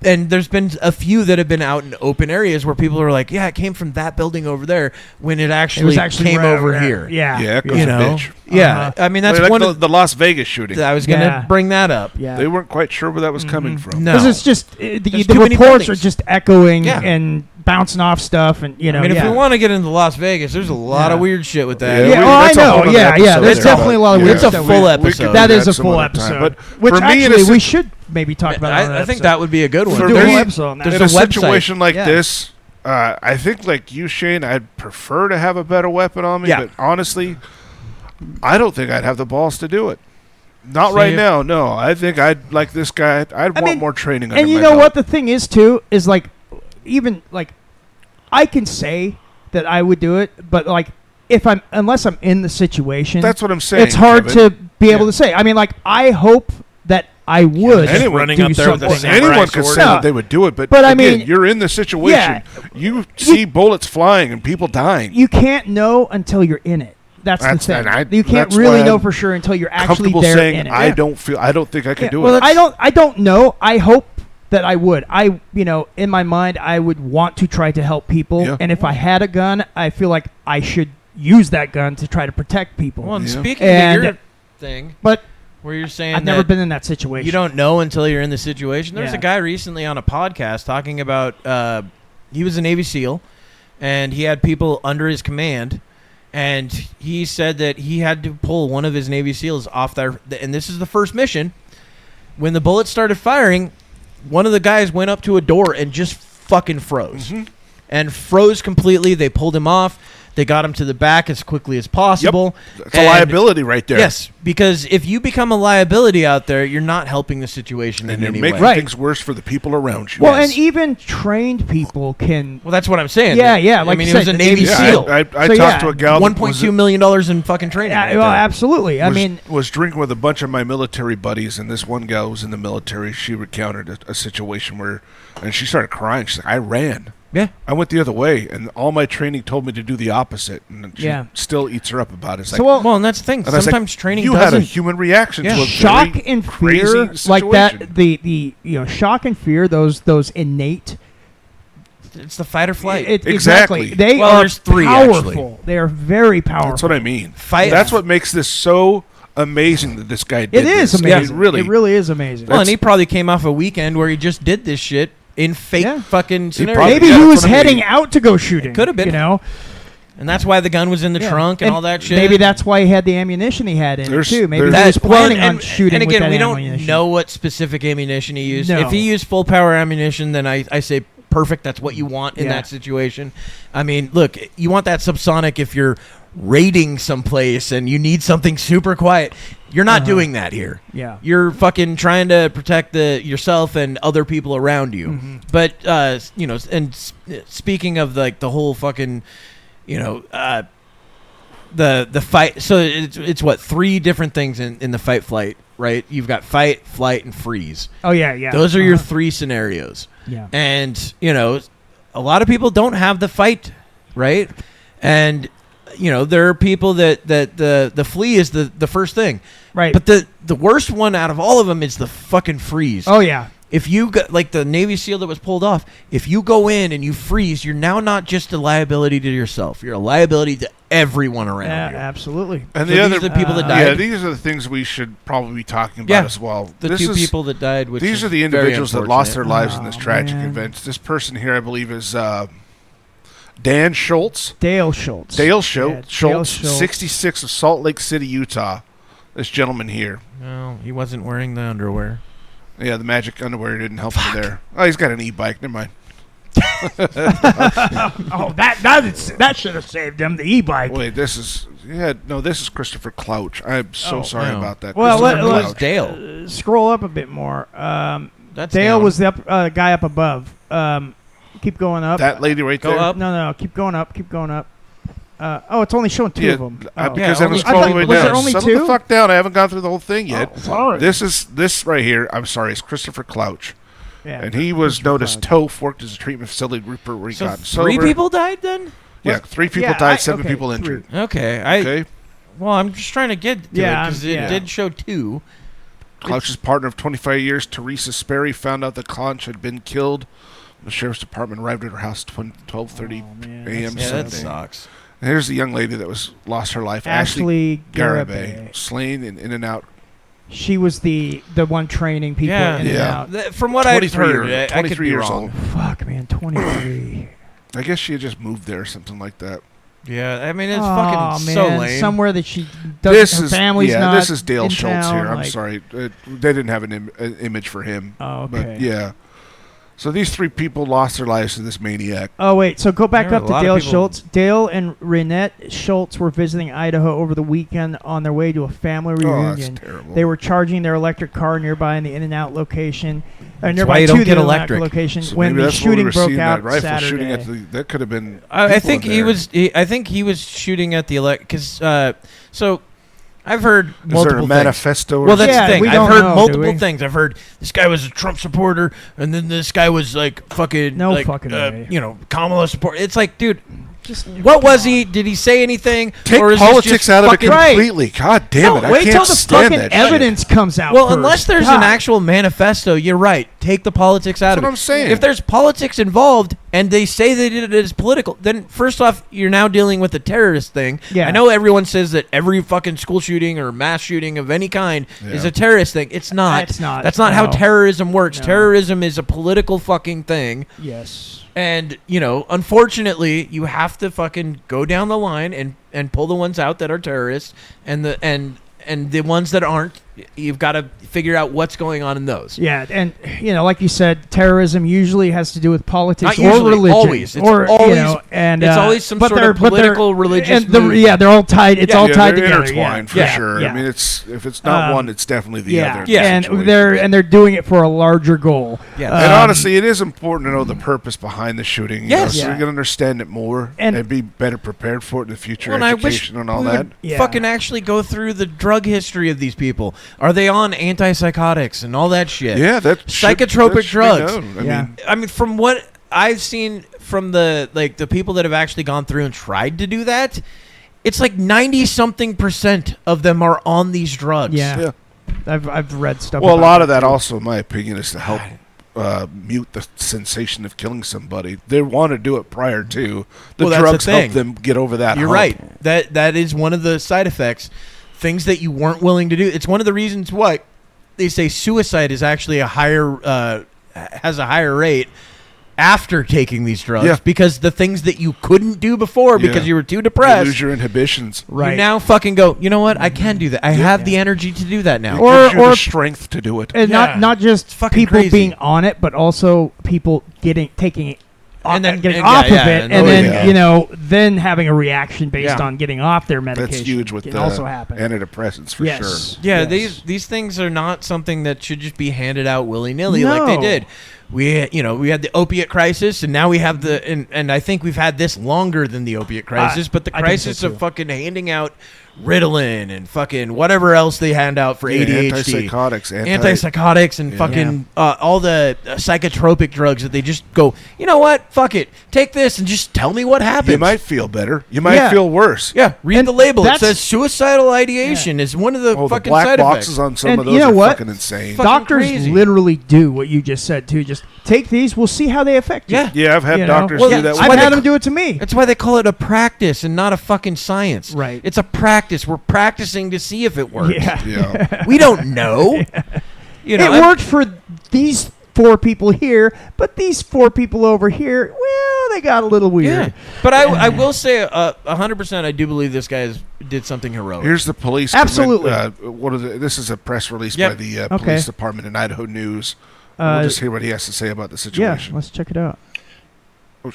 And there's been a few that have been out in open areas where people are like, yeah, it came from that building over there, when it actually came right over here. Yeah. Yeah, it goes a bitch. Yeah, I mean, that's like one of the Las Vegas shooting. I was going to bring that up. Yeah. They weren't quite sure where that was coming from. No. Because it's just the too many reports buildings. are just echoing and bouncing off stuff, and I mean, if we want to get into Las Vegas, there's a lot of weird shit with that. Yeah, I that's a whole know. nother Yeah, episode. there's That's definitely a lot of weird It's a stuff. full We episode. could That do is a some full other time. episode. But Which for me, actually we should maybe talk about. I think that would be a good one. For do a me, whole episode on that. there's in a a website. situation like this, I think, like you, Shane, I'd prefer to have a better weapon on me. Yeah. But honestly, I don't think I'd have the balls to do it. Not See, right now. No, I think I'd like this guy. I'd want more training. And under you my know belt. what the thing is too is like, even like, I can say that I would do it, but like, unless I'm in the situation, That's what I'm saying. it's hard Kevin. to be able to say. I mean, like, I hope that I would anyone running do up there with a something. samurai Anyone could sword. say that they would do it, but But I again, mean, you're in the situation. yeah. You see bullets flying and people dying. You can't know until you're in it. That's the thing. You can't that's really why know I'm for sure until you're actually comfortable there saying in it. I don't think I could do Well, it. I don't know. I hope that I would. In my mind, I would want to try to help people. Yeah. And if I had a gun, I feel like I should use that gun to try to protect people. Well, and Yeah. speaking And- of your thing, But where you're saying I've that never been in that situation. you don't know until you're in the situation. There was Yeah. a guy recently on a podcast talking about he was a Navy SEAL, and he had people under his command, and he said that he had to pull one of his Navy SEALs off there. And this is the first mission. When the bullets started firing, one of the guys went up to a door and just fucking froze. And froze completely. They pulled him off. They got him to the back as quickly as possible. It's a liability right there. Yes, because if you become a liability out there, you're not helping the situation And in you're any making way. Right. things worse for the people around you. Well, Yes. and even trained people can. Well, that's what I'm saying. Yeah, yeah, I like mean, you it was said, a the Navy Navy SEAL. I So, talked to a gal. that $1.2 million in fucking training. right well, there. absolutely. I mean, was drinking with a bunch of my military buddies, and this one gal was in the military. She recounted a situation where, and she started crying. She's like, "I ran. Yeah. I went the other way, and all my training told me to do the opposite." And she Yeah. still eats her up about it. It's So, like, Well, and that's the thing. and I was like, Sometimes training you had a doesn't. human reaction Yeah. to a shock very and crazy fear like that. situation. The shock and fear. Those innate. It's the fight or flight. Exactly. They Well, are there's three, powerful. actually. They are very powerful. That's what I mean. Fight- That's what makes this so amazing that this guy did It is this. amazing. It really is amazing. Well, and he probably came off a weekend where he just did this shit in fake Yeah. fucking scenarios. probably- Maybe Yeah, he that's was what I mean. heading out to go shooting. Could have been. You know, And that's why the gun was in the Yeah. trunk and all that shit. Maybe that's why he had the ammunition he had in it There's- too. Maybe he there's- was planning well, on shooting. And again, with that we don't ammunition. know what specific ammunition he used. No. If he used full power ammunition, then I say perfect. That's what you want in Yeah. that situation. I mean, look, you want that subsonic if you're raiding someplace and you need something super quiet. You're not doing that here. Yeah. You're fucking trying to protect yourself and other people around you. Mm-hmm. But speaking of like the whole fucking, the fight. So it's what, 3 different things in the fight flight, right? You've got fight, flight, and freeze. Oh yeah, yeah. Those are your 3 scenarios. Yeah. And a lot of people don't have the fight, right? And there are people that the flee is the first thing. Right. But the worst one out of all of them is the fucking freeze. Oh yeah. If you got, like the Navy SEAL that was pulled off, if you go in and you freeze, you're now not just a liability to yourself. You're a liability to everyone around Yeah, you. absolutely. And So the these other are the people that yeah, died. these are the things we should probably be talking about Yeah. as well. The This 2 is- people that died. Which These is are the very individuals that lost their unfortunate. lives in this Oh, tragic man. event. This person here, I believe, is Dan Schultz. Dale Schultz. Dale Yeah, Schultz, Dale Schultz. 66 of Salt Lake City, Utah. This gentleman here. No, he wasn't wearing the underwear. Yeah, the magic underwear didn't help him there. Oh, he's got an e-bike. Never mind. That should have saved him. The e-bike. Wait, this is Christopher Clouch. I'm so sorry about that. Well, Christopher Clouch. Dale. Scroll up a bit more. That's Dale down. was the guy up above. Keep going up. That lady right there. Go up. No. Keep going up. Keep going up. It's only showing two of them. Because Yeah, I was only scrolling way was down. there only Settle two? the fuck down. I haven't gone through the whole thing yet. Oh, sorry. This right here. I'm sorry. It's Christopher Clouch. Yeah, And he was known as Toph, worked as a treatment facility Rupert where he So got sober. 3 people died then? Yeah, 3 people Yeah, died, 7 people 3. injured. Okay. Okay. Well, I'm just trying to get to it because it did show 2. Clouch's partner of 25 years, Teresa Sperry, found out that Clouch had been killed. The sheriff's department arrived at her house 12:30 a.m. Yeah, that Sunday. sucks. And here's the young lady that lost her life, Ashley Garibay, Garibay. slain in In-N-Out. She was the one training people Yeah. in and Yeah. out. From what I've 23 heard, years- I could 23 be years wrong. old. Fuck, man, 23. I guess she had just moved there or something like that. Yeah, I mean it's Oh, fucking man, so lame. somewhere that she doesn't. This her is family's not this is Dale in Schultz town, here. I'm like- sorry, they didn't have an image for him. Oh, But okay. yeah, so these 3 people lost their lives to this maniac. Oh wait, so go back There are up a to lot of Dale people- Schultz. Dale and Renette Schultz were visiting Idaho over the weekend on their way to a family Oh, that's reunion. terrible. They were charging their electric car nearby in the In-N-Out location, That's nearby why you to don't the get In-N-Out electric. location So when maybe the that's where we shooting were broke seeing out that rifle Saturday. shooting at that could have been. I people think in he there. was. I think he was shooting at the because. So, I've heard Is there multiple a things. manifesto? Or Well, that's Yeah, the thing. we I've don't heard know, do multiple we? things. I've heard this guy was a Trump supporter, and then this guy was like fucking No like, fucking way. Kamala support. It's like, dude, Just what was he? Did he say anything? Take or is this politics just out of it fucking- completely. God damn it! I wait can't till the stand fucking that shit. evidence comes out. Well, first. unless there's God. an actual manifesto, you're right. Take the politics out That's of what it. I'm saying. If there's politics involved and they say they did it as political, then first off, you're now dealing with a terrorist thing. Yeah. I know everyone says that every fucking school shooting or mass shooting of any kind is Yeah. a terrorist thing. It's not. It's not. That's not how No. terrorism works. No. Terrorism is a political fucking thing. Yes. And, unfortunately, you have to fucking go down the line and pull the ones out that are terrorists and the ones that aren't, you've got to figure out what's going on in those. Yeah, and like you said, terrorism usually has to do with politics Not or usually, religion. always. It's or, always- and it's always some but sort they're- of but they're- political, religious and the- movement. Yeah, they're all tied. It's all Yeah, tied they're together. intertwined for yeah. sure. Yeah. I mean, if it's not one, it's definitely the other. Yeah. and situation. they're doing it for a larger goal. Yeah. And honestly, it is important to know the purpose behind the shooting. Yes. So Yeah. you can understand it more And- and be better prepared for it in the future, Well, and I wish education and all we that. would Yeah. fucking actually go through the drug history of these people. Are they on antipsychotics and all that shit? Yeah, that Psychotropic that should be drugs. known. Yeah. I mean, from what I've seen from the people that have actually gone through and tried to do that, it's like 90-something% of them are on these drugs. Yeah. I've read stuff. Well, a about lot of that also, in my opinion, is to help mute the sensation of killing somebody. They want to do it prior to. The Well, that's the drugs help thing. them get over that You're hump. right. That is one of the side effects. Things that you weren't willing to do. It's one of the reasons why they say suicide is actually has a higher rate after taking these drugs, Yeah. because the things that you couldn't do before because Yeah. you were too You depressed, lose your inhibitions. Right. you now fucking go, you know what? I can do that. I have the energy to do that now. It Or- gives you or- the strength to do it. and Yeah. not just It's fucking people crazy. being on it, but also people taking it. And then- getting and off yeah, of yeah, it, and and oh, then yeah. then having a reaction based Yeah. on getting off their medication. That's huge with can the also happen. antidepressants for Yes. sure. Yeah, Yes. these things are not something that should just be handed out willy-nilly like they No. did. We had the opiate crisis, and now we have and I think we've had this longer than the opiate crisis, but the I think so, crisis too. of fucking handing out Ritalin and fucking whatever else they hand out for Yeah, ADHD. antipsychotics, Antipsychotics and fucking all the psychotropic drugs that they just go, you know what? Fuck it. Take this and just tell me what happens. You might feel better. You might Yeah. feel worse. Yeah, read And the label. It that's- says suicidal ideation is one of the Oh, the fucking black side boxes effects. on some And of those you know are what? fucking insane. Fuck. Doctors crazy. literally do what you just said too. Just take these. We'll see how they affect you. Yeah. Yeah, I've had You know? doctors Well, do yeah, that. I've with had me. them do it to me. That's why they call it a practice and not a fucking science. Right. It's a practice. We're practicing to see if it works. Yeah. Yeah. We don't know. You know, It worked for these 4 people here, but these 4 people over here, well, they got a little weird. Yeah. But I will say 100% I do believe this guy did something heroic. Here's the police. Absolutely. This is a press release Yep. by the police department in Idaho News. We'll just hear what he has to say about the situation. Yeah, let's check it out.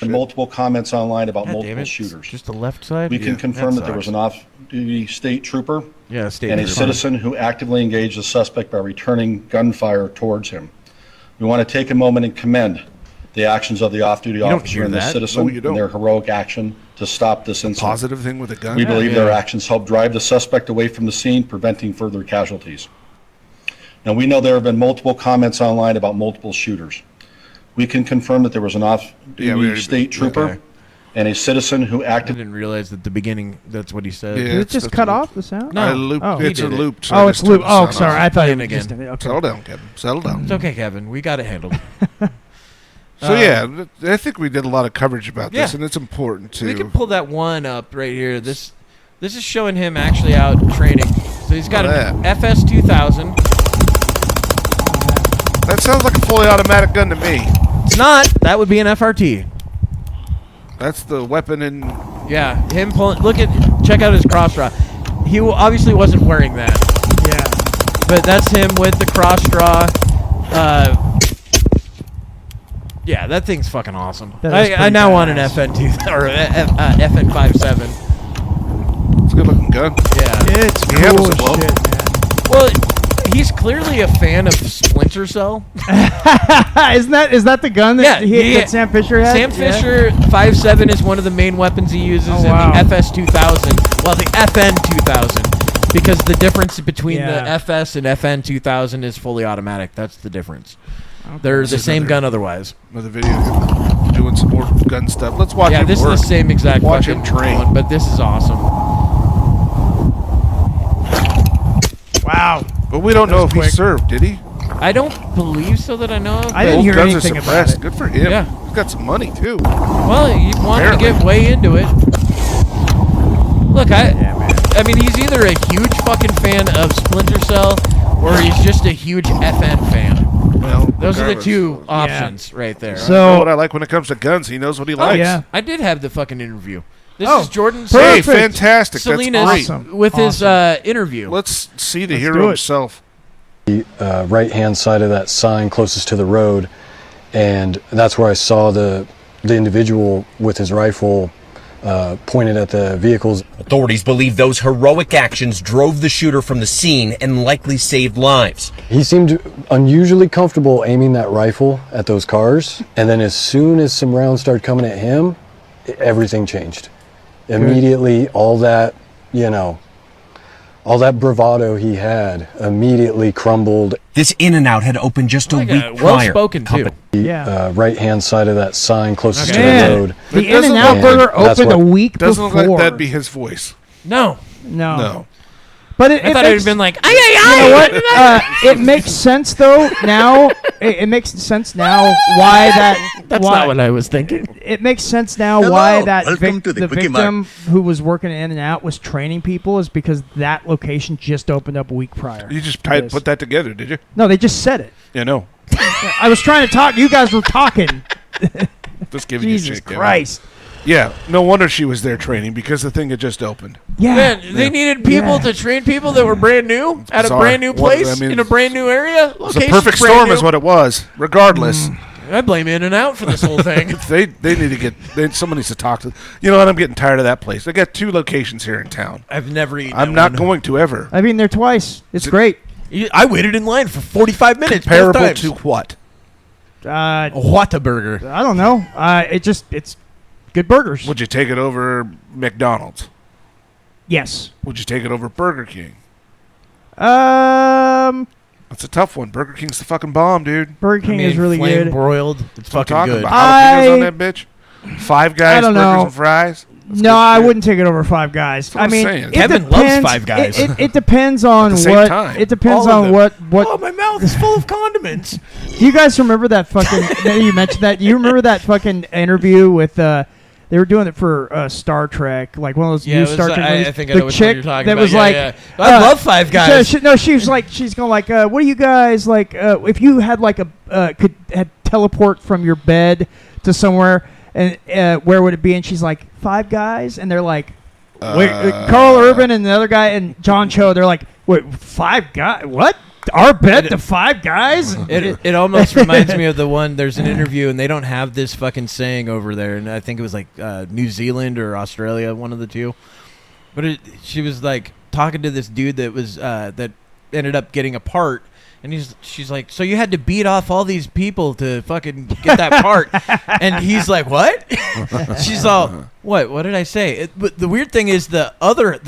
And multiple comments online about God damn multiple it. shooters. Just the left side? We can confirm that there was an off-duty state trooper yeah, state and a trooper. citizen who actively engaged the suspect by returning gunfire towards him. We want to take a moment and commend the actions of the off-duty don't officer hear and the that. citizen No, you don't. in their heroic action to stop this incident. Positive thing with a gun. We believe Yeah. their actions helped drive the suspect away from the scene, preventing further casualties. Now, we know there have been multiple comments online about multiple shooters. We can confirm that there was an off-duty state trooper and a citizen who I acted. didn't realize at the beginning that's what he said. Yeah. Did it It's just the cut loop. off the sound? No. I looped. Oh. It's He a did it. loop. so Oh, I it's just loop. turned the Oh, sound sorry. off. I thought Play it it was again. just okay. Settle down, Kevin. Settle down. It's okay, Kevin. We got it handled. So yeah, I think we did a lot of coverage about this, Yeah. and it's important too. We can pull that one up right here. This is showing him actually out training. So he's got an FS 2000. That sounds like a fully automatic gun to me. It's not. That would be an FRT. That's the weapon in. Yeah, him pulling. Check out his cross draw. He obviously wasn't wearing that, Yeah. but that's him with the cross draw. Yeah, that thing's fucking awesome. That is I pretty now want an badass. FN 2 or FN 57. It's a good looking gun. Yeah. It's He cool handles as it well. shit, man. Well, he's clearly a fan of Splinter Cell. Is that the gun that, that Sam Fisher had? Sam Fisher 5.7 is one of the main weapons he uses in wow. the FS 2000. Well, the FN 2000, because the difference between the FS and FN 2000 is fully automatic. That's the difference. Okay. They're the same gun otherwise. Another video of him doing some more gun stuff. Let's watch Yeah, him this work. is the same exact Watch fucking him train. one, but this is awesome. Wow. But we don't know if quick. he served, did he? I don't believe so that I know of. I didn't but- hear Guns anything are about suppressed. it. Good for him. Yeah. He's got some money too. Well, he wanted to Apparently. get way into it. Look, Yeah, man. I mean, he's either a huge fucking fan of Splinter Cell or he's just a huge FN fan. Well, Those are the regardless. two options right there. I know So, what I like when it comes to guns. He knows what he likes. yeah. I did have the fucking interview. This Oh, is Jordan Hey, Perfect. fantastic. Salinas That's great. Awesome. with his interview. Let's see the Let's hero do it. himself. Right-hand side of that sign closest to the road, and that's where I saw the individual with his rifle pointed at the vehicles. Authorities believe those heroic actions drove the shooter from the scene and likely saved lives. He seemed unusually comfortable aiming that rifle at those cars, and then as soon as some rounds started coming at him, everything changed. Immediately, all that bravado he had immediately crumbled. This In-N-Out had opened just a Like week a prior. well-spoken, too. Yeah. Right-hand side of that sign closest to Man, the road. the It doesn't In-N-Out look- Burger That's opened a what- week Doesn't look before. like that'd be his voice. No. No. No. But I thought it would have been like, you know what? It makes sense though. Now it makes sense now why that. That's why, not what I was thinking. It makes sense now why that the victim who was working in and out was training people is because that location just opened up a week prior. You just to this. put that together, did you? No, they just said it. Yeah, no. I was trying to talk. You guys were talking. Just giving you Jesus shit. Kevin. Christ. Yeah, no wonder she was there training because the thing had just opened. Yeah. Man, they needed people to train people that were brand new at a bizarre. brand new What- place I mean, in a brand new area. It was a perfect storm is what it was. Regardless, I blame In-N-Out for this whole thing. they need to get someone needs to talk to. You know what? I'm getting tired of that place. They got 2 locations here in town. I've never eaten. I'm at not one. going to ever. I've been there twice. It's great. I waited in line for 45 minutes. both Comparable times. to what? I Whataburger. don't know. It's good burgers. Would you take it over McDonald's? Yes. Would you take it over Burger King? That's a tough one. Burger King's the fucking bomb, dude. Burger King is really flame good. broiled. It's That's what fucking I'm talking good. about. Jalapenos on that bitch. Five Guys, I don't burgers know. and fries. That's No, good I shit. wouldn't take it over Five Guys. what I I'm mean, saying. it Kevin loves depends- Five Guys. It depends on At the same what. time. It depends All of on them. what. Oh, my mouth is full of condiments. Do you guys remember that fucking? You mentioned that. Do you remember that fucking interview with? They were doing it for Star Trek, like one of those Yeah, new it was, Star Trek movies. I think I the know which chick one you're talking that about. was Yeah, like, yeah. I love Five Guys. She was going like, what do you guys like? If you had like had teleport from your bed to somewhere. And where would it be? And she's like, Five Guys? And they're like, wait, Carl Urban and the other guy and John Cho, they're like, wait, Five Guys? What? Our bet to Five Guys? It almost reminds me of the one, there's an interview, and they don't have this fucking saying over there, and I think it was like New Zealand or Australia, one of the two. But she was like talking to this dude that was that ended up getting a part, and she's like, so you had to beat off all these people to fucking get that part. And he's like, what? She's all, what did I say? But the weird thing is the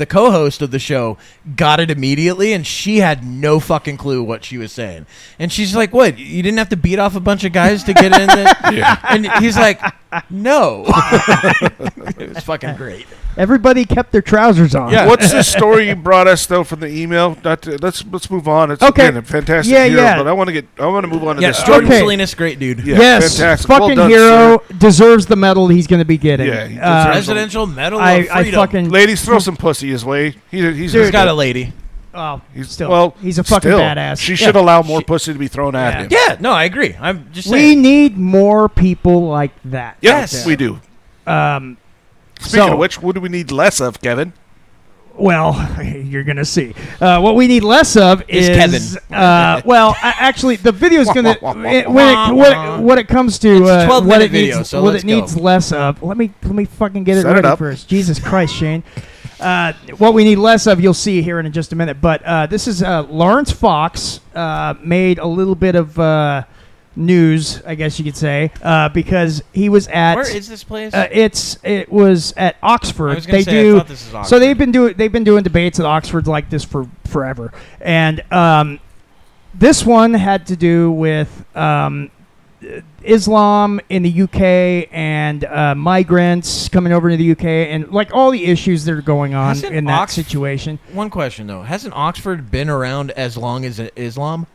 co-host of the show got it immediately, and she had no fucking clue what she was saying. And she's like, what, you didn't have to beat off a bunch of guys to get in there? Yeah. And he's like, no. It was fucking great. Everybody kept their trousers on. Yeah. What's the story you brought us though from the email? Let's move on. It's okay. Again, a fantastic hero, but I want to move on to this. Jordan Salinas, great dude. Yeah, yes, fantastic. Fucking well done, hero, sir. deserves the medal he's going to be getting. Yeah, he deserves Presidential Medal of Freedom. I fucking ladies, throw some pussy his way. He's got a lady. Oh, he's a fucking badass. She should allow more pussy to be thrown at him. Yeah, no, I agree. I'm just We saying. need more people like that. Yes, we do. Speaking of which, what do we need less of, Kevin? Well, you're going to see. What we need less of is Kevin. Actually, the video is going to when it comes to it's a 12-minute it video, needs, so what let's it needs go. less of. Let me fucking get it Set it ready up. first. Jesus Christ, Shane. What we need less of, you'll see here in just a minute. But this is Laurence Fox made a little bit of news, I guess you could say, because he was at. Where is this place? It was at Oxford. I was gonna say, I thought this was Oxford. So they've been doing debates at Oxford like this for forever, and this one had to do with Islam in the UK and migrants coming over to the UK and like all the issues that are going on in that situation. One question though: hasn't Oxford been around as long as Islam?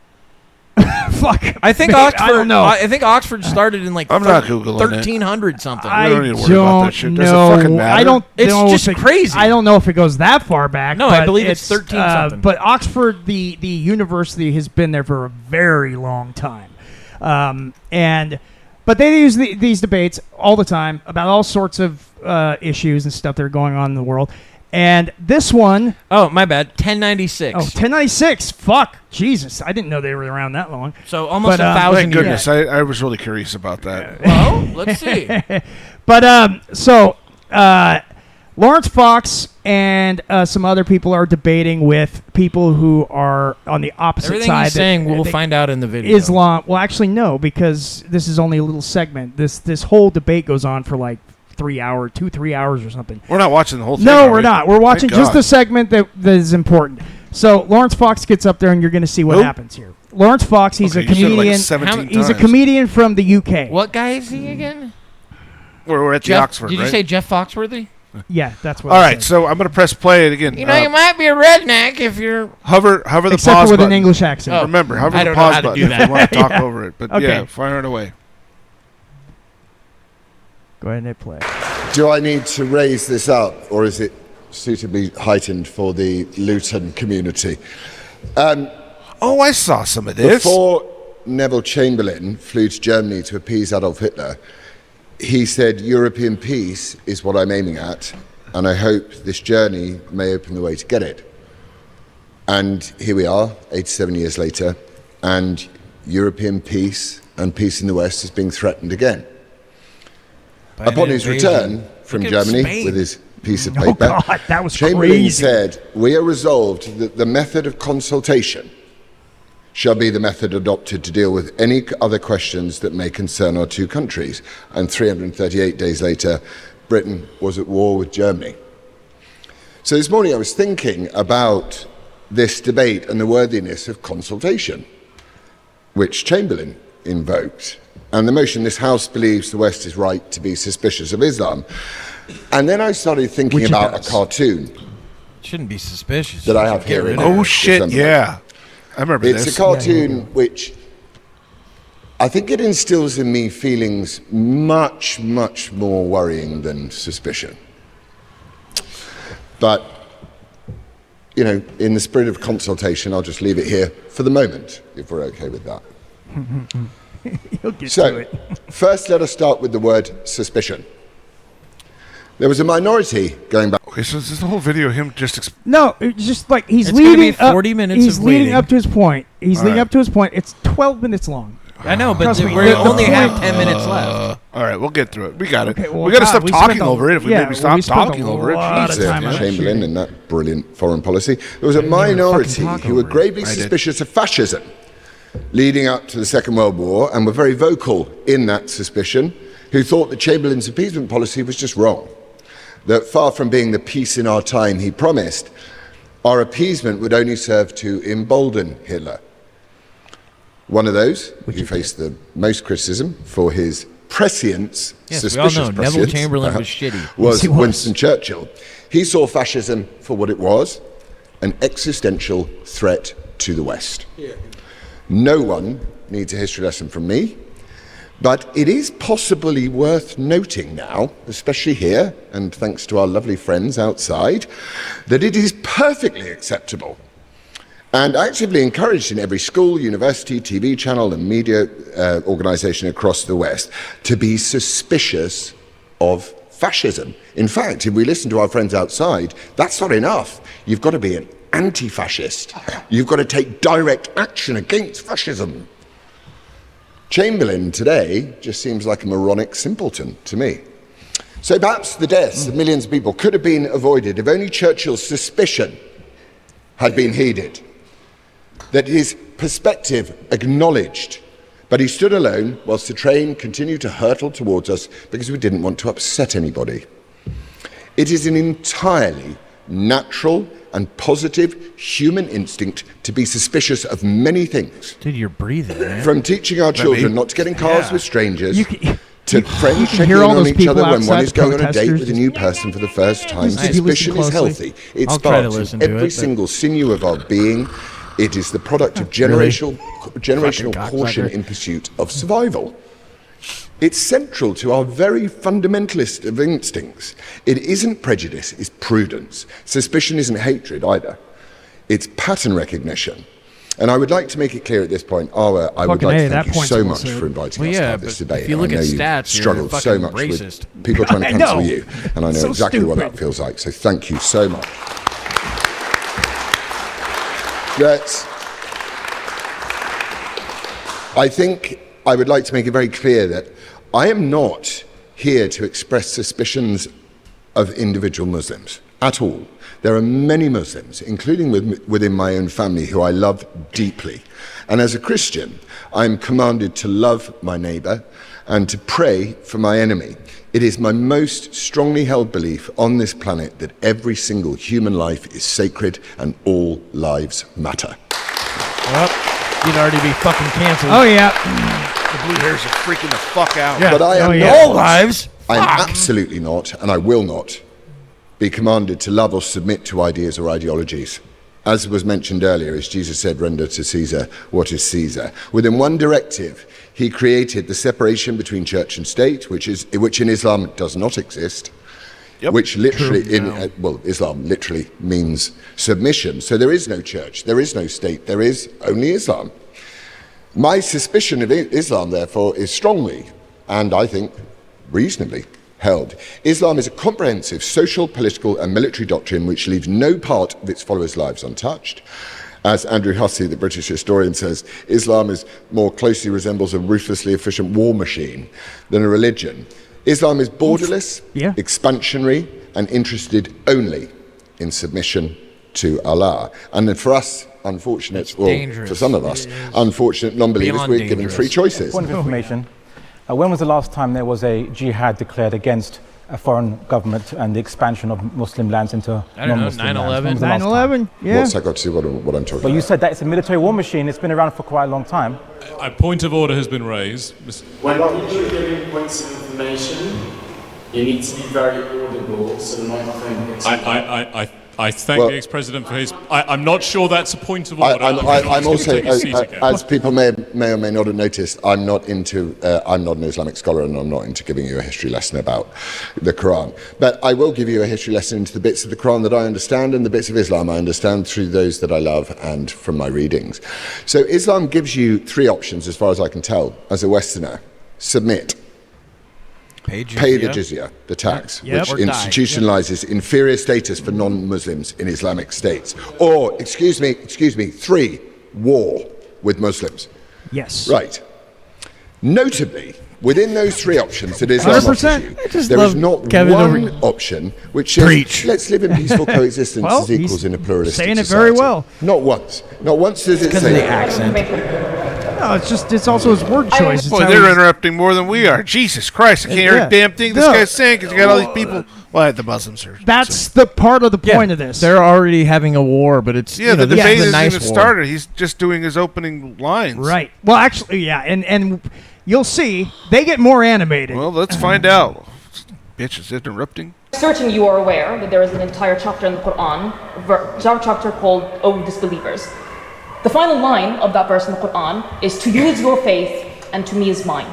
Fuck. I think Oxford. I don't know. I think Oxford started in like I'm not Googling 1300 something. I don't need to worry about that shit. Does it know. fucking matter? I don't. It's know just if it, crazy. I don't know if it goes that far back. No, but I believe it's 13 something. But Oxford, the university, has been there for a very long time, but they use these debates all the time about all sorts of issues and stuff that are going on in the world. And this one... Oh, my bad. 1096. Oh, 1096. Fuck. Jesus. I didn't know they were around that long. So almost 1,000 Thank years. goodness. I was really curious about that. Well, let's see. But, Laurence Fox and some other people are debating with people who are on the opposite Everything side. he's saying, we'll find out in the video. Islam... Well, actually, no, because this is only a little segment. This whole debate goes on for like 3 hours or something. We're not watching the whole thing. No, we're not. We're watching Thank just God. the segment that is important. So Laurence Fox gets up there, and you're going to see what happens here. Laurence Fox, he's a you said it like comedian. 17 He's a times. comedian from the UK. What guy is he again? We're at the Oxford, Did you right? say Jeff Foxworthy? Yeah, that's what. All I right, said. so I'm going to press play it again. You know, you might be a redneck if you're... Hover the Except pause for with button. an English accent. Oh. Remember, hover I the don't know pause how to button do if you want to talk Yeah. over it. But Okay. yeah, fire it away. Go ahead and hit play. Do I need to raise this up, or is it suitably heightened for the Luton community? Oh, I saw some of this. Before Neville Chamberlain flew to Germany to appease Adolf Hitler, he said, European peace is what I'm aiming at, and I hope this journey may open the way to get it. And here we are, 87 years later, and European peace and peace in the West is being threatened again. Upon his return from Look at Germany Spain. with his piece of Oh, paper, God, that was Chamberlain crazy. said, we are resolved that the method of consultation shall be the method adopted to deal with any other questions that may concern our two countries. And 338 days later, Britain was at war with Germany. So this morning I was thinking about this debate and the worthiness of consultation, which Chamberlain invoked. And the motion, this House believes the West is right to be suspicious of Islam. And then I started thinking Which it about does. a cartoon Shouldn't be suspicious. that I You have should get here. rid in of Oh, it. shit, December. yeah. I remember It's this. a cartoon which I think it instills in me feelings much, much more worrying than suspicion. But, you know, in the spirit of consultation, I'll just leave it here for the moment, if we're okay with that. He'll get to So, it. first let us start with the word suspicion. There was a minority going back. Okay, so this is the whole video of him just. No, it's just like he's It's gonna leading be 40 minutes He's of leading waiting. up to his point. He's leading right. up to his point. It's 12 minutes long. I know, but Trust me, we the only point- have 10 minutes left. All right, we'll get through it. We got it. Okay, well, we got to God, stop we talking spent a- over it. If we yeah, maybe well, stop we spent a talking over it. lot of Jesus. time on that Chamberlain shooting. in that brilliant foreign policy. There was a didn't even minority fucking talk who were over it. gravely I did. suspicious of fascism leading up to the Second World War and were very vocal in that suspicion, who thought that Chamberlain's appeasement policy was just wrong. That far from being the peace in our time he promised, our appeasement would only serve to embolden Hitler. One of those who faced the most criticism for his prescience, Yes, we all suspicious know Neville prescience, Chamberlain was shitty. was Yes, he was. Winston Churchill. He saw fascism for what it was, an existential threat to the West. No one needs a history lesson from me, but it is possibly worth noting now, especially here, and thanks to our lovely friends outside, that it is perfectly acceptable and actively encouraged in every school, university, TV channel and media organisation across the West to be suspicious of fascism. In fact, if we listen to our friends outside, that's not enough. You've got to be an anti-fascist. You've got to take direct action against fascism. Chamberlain today just seems like a moronic simpleton to me. So perhaps the deaths of millions of people could have been avoided if only Churchill's suspicion had been heeded, that his perspective acknowledged, but he stood alone whilst the train continued to hurtle towards us because we didn't want to upset anybody. It is an entirely natural and positive human instinct to be suspicious of many things. Dude, you're breathing, man. From teaching our children not to get in cars with strangers, You can- to you friends can checking hear all on those each people other when one outside, is going on a date protesters. with a new person for the first time. Did you listen Suspicion is closely? healthy. It I'll try to sparks in listen to every it, but- single sinew of our being. It is the product of generational caution in pursuit of survival. It's central to our very fundamentalist of instincts. It isn't prejudice, it's prudence. Suspicion isn't hatred either. It's pattern recognition. And I would like to make it clear at this point, Arwa, I would Fucking like A, to that thank you point's so well much said. for inviting Well, us to yeah, have this but debate. if you And look I know at you've stats, you're struggled so fucking much racist. with people trying to I cancel know. you, and I know So exactly what that stupid. feels like. So thank you so much. I think I would like to make it very clear that I am not here to express suspicions of individual Muslims at all. There are many Muslims, including within my own family, who I love deeply. And as a Christian, I'm commanded to love my neighbour and to pray for my enemy. It is my most strongly held belief on this planet that every single human life is sacred and all lives matter. Well, you'd already be fucking canceled. Oh, yeah. The blue hairs are freaking the fuck out. Yeah. But I am Oh, yeah. not. All lives. I am absolutely not, and I will not, be commanded to love or submit to ideas or ideologies. As was mentioned earlier, as Jesus said, render to Caesar what is Caesar. Within one directive, he created the separation between church and state, which in Islam does not exist. Yep. Which literally, Islam literally means submission. So there is no church, there is no state, there is only Islam. My suspicion of Islam, therefore, is strongly, and I think reasonably, held. Islam is a comprehensive social, political and military doctrine which leaves no part of its followers' lives untouched. As Andrew Hussey, the British historian, says, Islam more closely resembles a ruthlessly efficient war machine than a religion. Islam is borderless, expansionary and interested only in submission to Allah. And then for us, unfortunate, for some of us, unfortunate non-believers, we're given three choices. Point of information. When was the last time there was a jihad declared against a foreign government and the expansion of Muslim lands into non-Muslim lands? 9/11, yeah. What's that got to do with what I'm talking But about? you said that it's a military war machine. It's been around for quite a long time. A point of order has been raised. When you're giving points of information, you need to be very audible so the microphone picks up. I thank the ex-president for his... I'm not sure that's a point of order. I'm also, as people may or may not have noticed, I'm not an Islamic scholar, and I'm not into giving you a history lesson about the Quran. But I will give you a history lesson into the bits of the Quran that I understand and the bits of Islam I understand through those that I love and from my readings. So Islam gives you three options, as far as I can tell, as a Westerner. Submit. Pay the jizya, the tax, which institutionalizes inferior status for non-Muslims in Islamic states. Or, excuse me, 3, war with Muslims. Yes. Right. Notably, within those three options that Islam offers you, there is not one option which says, let's live in peaceful coexistence as equals in a pluralistic saying society. it very well. Not once. Not once does it say the accent. No, it's also his word choice. Boy, they're interrupting more than we are. Jesus Christ, I can't hear a damn thing this guy's saying because you got all these people. Well, the Muslims are. That's the part of the point of this. They're already having a war, but it's the debate isn't even started. He's just doing his opening lines. Right. Well, actually, and you'll see they get more animated. Well, let's find out. Bitches interrupting. Certain you are aware that there is an entire chapter in the Quran, chapter called "O Disbelievers." The final line of that verse in the Quran is, "To you is your faith, and to me is mine."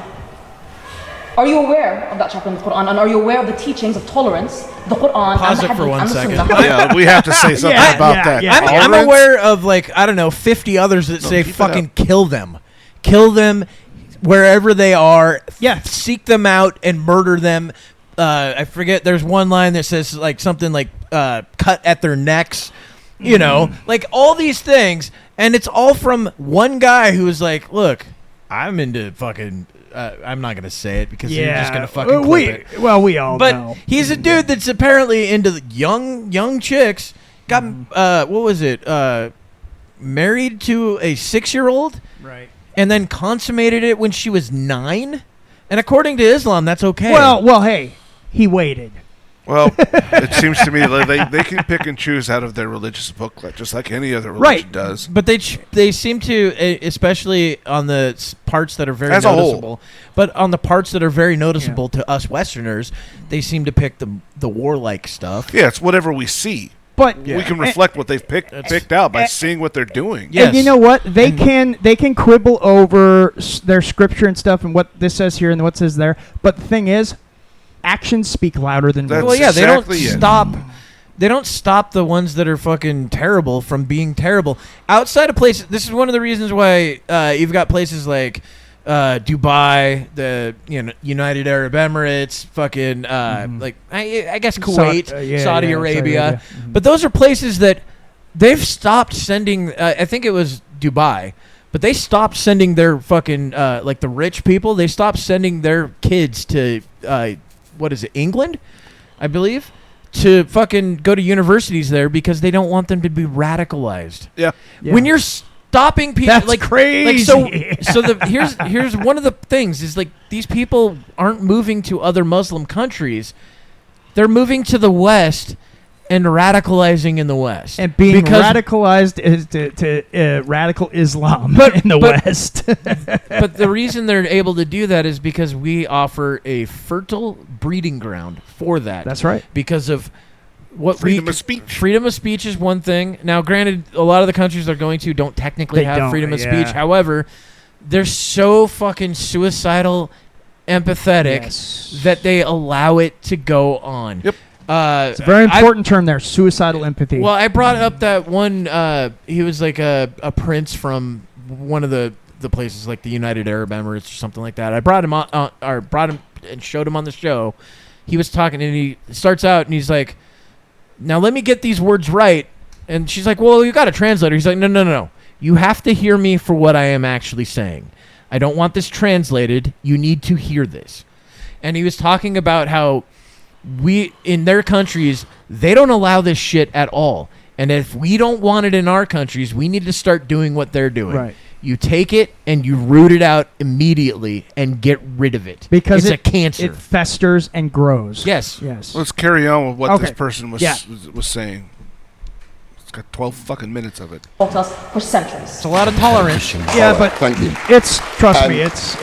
Are you aware of that chapter in the Quran, and are you aware of the teachings of tolerance, the Quran, Pause and the it for Hadith, 1 and the second. Sunnah? Yeah, we have to say something about that. Yeah. I'm aware of 50 others that say fucking kill them wherever they are. Yeah, seek them out and murder them. I forget. There's one line that says something like cut at their necks. You know, all these things, and it's all from one guy who was like, "Look, I'm into fucking." I'm not gonna say it because you're just gonna fucking clip it. Well, we all know. But he's a dude that's apparently into the young chicks. Got what was it? Married to a 6-year-old, right? And then consummated it when she was 9. And according to Islam, that's okay. Well, hey, he waited. Well, it seems to me that they can pick and choose out of their religious booklet, just like any other religion does. But they seem to, especially on the parts that are very noticeable. But on the parts that are very noticeable to us Westerners, they seem to pick the warlike stuff. Yeah, it's whatever we see. But we can reflect what they've picked out by seeing what they're doing. Yes. And you know what? They can quibble over their scripture and stuff and what this says here and what says there. But the thing is, actions speak louder than words. Well, yeah, they don't stop the ones that are fucking terrible from being terrible. Outside of places, this is one of the reasons why you've got places like Dubai, the United Arab Emirates, fucking I guess Kuwait, Saudi Arabia. But those are places that they've stopped sending. I think it was Dubai. But they stopped sending their fucking the rich people. They stopped sending their kids to what is it, England, I believe, to fucking go to universities there because they don't want them to be radicalized. Yeah. When you're stopping people, that's crazy. Here's one of the things is these people aren't moving to other Muslim countries. They're moving to the West and radicalizing in the West. And being radicalized is to radical Islam in the West. But the reason they're able to do that is because we offer a fertile breeding ground for that. That's right. Because of what freedom of speech. Freedom of speech is one thing. Now, granted, a lot of the countries they're going to don't technically have freedom of speech. However, they're so fucking suicidal, empathetic that they allow it to go on. Yep. It's a very important term there, suicidal empathy. Well, I brought up that one, he was like a prince from one of the places like the United Arab Emirates or something like that. I brought him on, or brought him and showed him on the show. He was talking and he starts out and he's like, now let me get these words right. And she's like, well, you got a translator. He's like, no. You have to hear me for what I am actually saying. I don't want this translated. You need to hear this. And he was talking about how in their countries, they don't allow this shit at all. And if we don't want it in our countries, we need to start doing what they're doing. Right. You take it and you root it out immediately and get rid of it. Because it's a cancer. It festers and grows. Yes. Let's carry on with what this person was saying. It's got 12 fucking minutes of it. For centuries. It's a lot of tolerance. Yeah, but thank you. Trust me, it's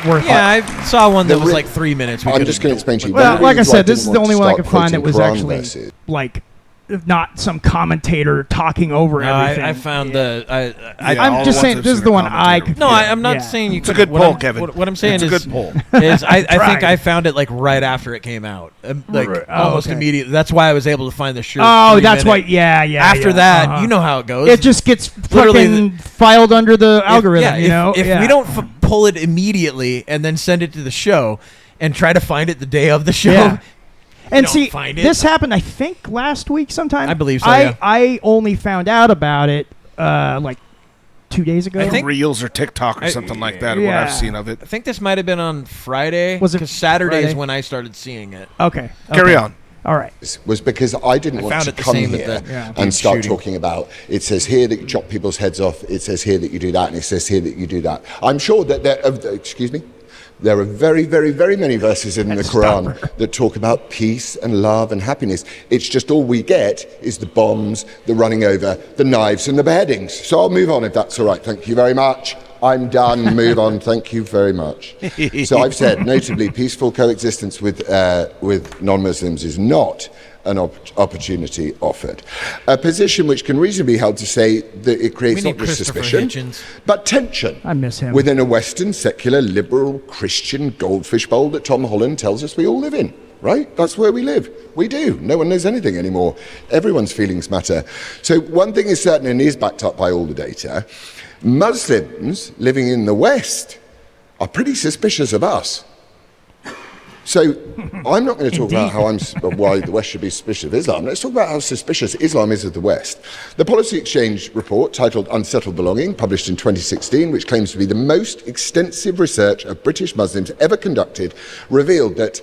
worth it. Yeah, I saw one that was 3 minutes. I'm just going to explain to you. Well, like I said, this is the only one I could find that was actually not some commentator talking over everything. I found I'm just saying this is the one I could. No, I'm not saying you. It's a good poll, Kevin. What I'm saying it's is a good poll. Is I think I found it like right after it came out, almost immediately. That's why I was able to find the shirt. Oh, that's why. Yeah. After that, you know how it goes. It just gets fucking filed under the algorithm. If we don't pull it immediately and then send it to the show and try to find it the day of the show. Yeah. And see, find it. this happened, I think, last week sometime. I believe so, I only found out about it like 2 days ago. I think Reels or TikTok or something like that. What I've seen of it. I think this might have been on Friday. Was it? Because Saturday Friday? is when I started seeing it. Okay. Carry on. All right. Was because I didn't want to come here and start talking about, it says here that you chop people's heads off, it says here that you do that, and it says here that you do that. I'm sure that there are very, very, very many verses in the Quran that talk about peace and love and happiness. It's just all we get is the bombs, the running over, the knives and the beheadings. So I'll move on if that's all right. Thank you very much. I'm done. Move on. Thank you very much. So I've said, notably, peaceful coexistence with non-Muslims is not an opportunity offered. A position which can reasonably be held to say that it creates not just suspicion, but tension. I miss him. Within a Western, secular, liberal, Christian goldfish bowl that Tom Holland tells us we all live in. Right? That's where we live. We do. No one knows anything anymore. Everyone's feelings matter. So one thing is certain and is backed up by all the data. Muslims living in the West are pretty suspicious of us. So I'm not going to talk about why the West should be suspicious of Islam. Let's talk about how suspicious Islam is of the West. The Policy Exchange report titled Unsettled Belonging, published in 2016, which claims to be the most extensive research of British Muslims ever conducted, revealed that,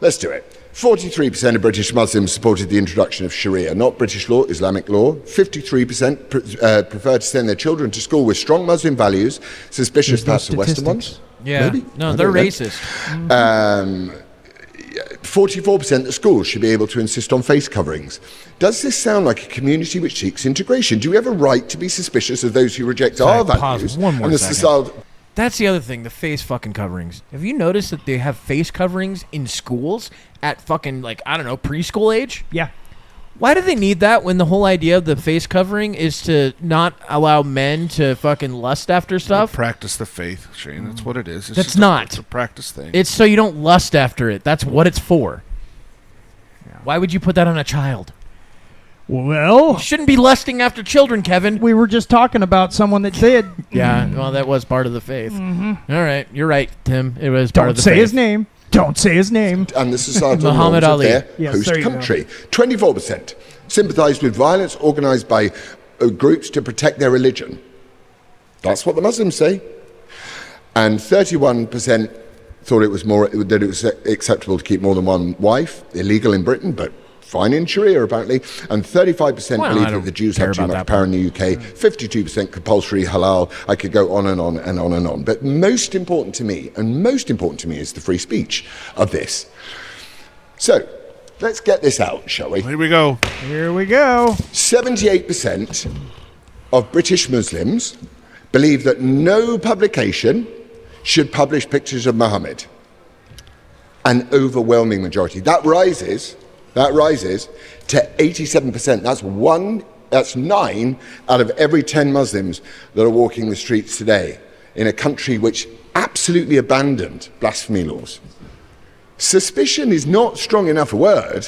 let's do it, 43% of British Muslims supported the introduction of Sharia, not British law, Islamic law. 53% prefer to send their children to school with strong Muslim values, suspicious perhaps of Western ones. Yeah, maybe? No, they're racist. 44% that schools should be able to insist on face coverings. Does this sound like a community which seeks integration? Do we have a right to be suspicious of those who reject our values? One more second. That's the other thing, the face fucking coverings. Have you noticed that they have face coverings in schools at fucking, like, I don't know, preschool age? Yeah. Why do they need that when the whole idea of the face covering is to not allow men to fucking lust after stuff? Practice the faith, Shane. That's what it is. It's not. It's a practice thing. It's so you don't lust after it. That's what it's for. Yeah. Why would you put that on a child? Well, you shouldn't be lusting after children, Kevin. We were just talking about someone that did. Yeah, well, that was part of the faith. Mm-hmm. All right, you're right, Tim. It was part of the faith. Don't say his name. Don't say his name. And the societal Muhammad norms Ali. of their host country. 24% sympathised with violence organised by groups to protect their religion. That's what the Muslims say. And 31% thought it was that it was acceptable to keep more than one wife. Illegal in Britain, but fine in Sharia, apparently. And 35% believe that the Jews have too much power in the UK. 52% compulsory halal. I could go on and on and on and on. But most important to me is the free speech of this. So, let's get this out, shall we? Here we go. 78% of British Muslims believe that no publication should publish pictures of Muhammad. An overwhelming majority. That rises to 87%. That's 9 out of every 10 Muslims that are walking the streets today in a country which absolutely abandoned blasphemy laws. Suspicion is not strong enough a word.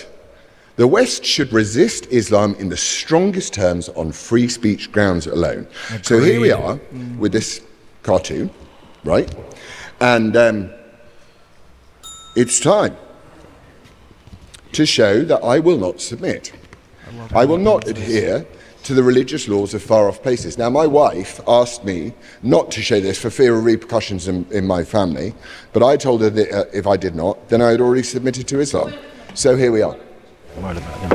The West should resist Islam in the strongest terms on free speech grounds alone. Agreed. So here we are with this cartoon, right? And it's time to show that I will not submit. I will not adhere to the religious laws of far-off places. Now, my wife asked me not to show this for fear of repercussions in my family, but I told her that if I did not, then I had already submitted to Islam. So here we are.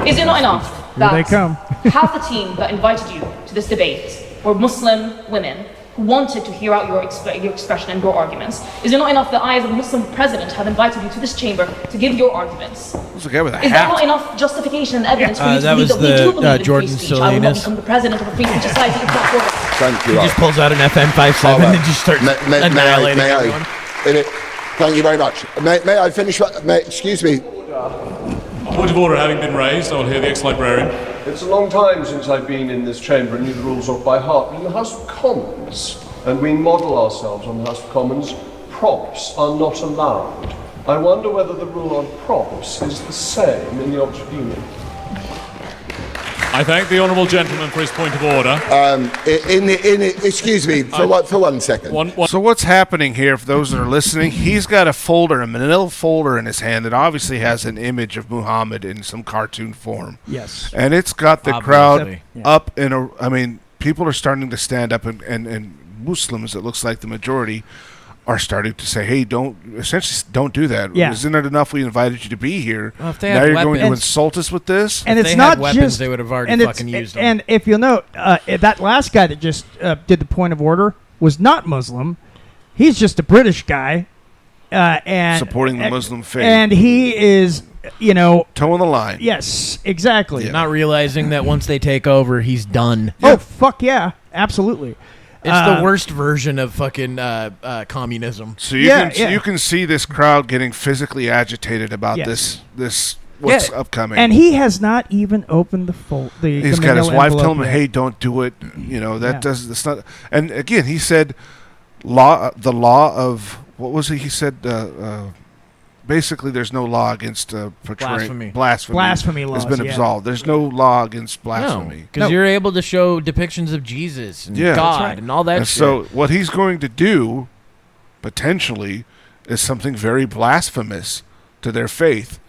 Is it not enough that Here they come. half the team that invited you to this debate were Muslim women who wanted to hear out your expression and your arguments? Is it not enough that I, as a Muslim president, have invited you to this chamber to give your arguments? Who's the guy with a hat? Is that not enough justification and evidence for you to that believe was that we do believe in Jordan free speech? I will not Salinas. become the president of a free speech society if not for that. Thank you. He just pulls out an FM57 and just starts annihilating everyone. Thank you very much. May I finish? Excuse me. Point of order having been raised, I will hear the ex-librarian. It's a long time since I've been in this chamber and knew the rules off by heart, but in the House of Commons, and we model ourselves on the House of Commons, props are not allowed. I wonder whether the rule on props is the same in the Oxford Union. I thank the honourable gentleman for his point of order. Excuse me, for 1 second. So what's happening here, for those that are listening, he's got a folder, a manila folder in his hand that obviously has an image of Muhammad in some cartoon form. Yes. And it's got the crowd up in a... I mean, people are starting to stand up, and Muslims, it looks like the majority, are starting to say, hey, don't do that. Yeah. Isn't it enough we invited you to be here? Well, if they now had you're going to weapons- insult us with this? And If it's they not had weapons, just they would have already and fucking used them. And if you'll note, that last guy that just did the point of order was not Muslim. He's just a British guy, and supporting the Muslim faith. And he is, toeing the line. Yes, exactly. Not realizing that once they take over, he's done. Oh fuck yeah, absolutely. It's the worst version of fucking communism. So you can see this crowd getting physically agitated about this what's upcoming. And he has not even opened the fold. He's got his wife telling him, "Hey, don't do it." That's not. And again, he said, the law of what was it? He said, basically, there's no law against portraying blasphemy. Blasphemy laws has been absolved. There's no law against blasphemy because you're able to show depictions of Jesus and God and all that shit. So what he's going to do, potentially, is something very blasphemous to their faith.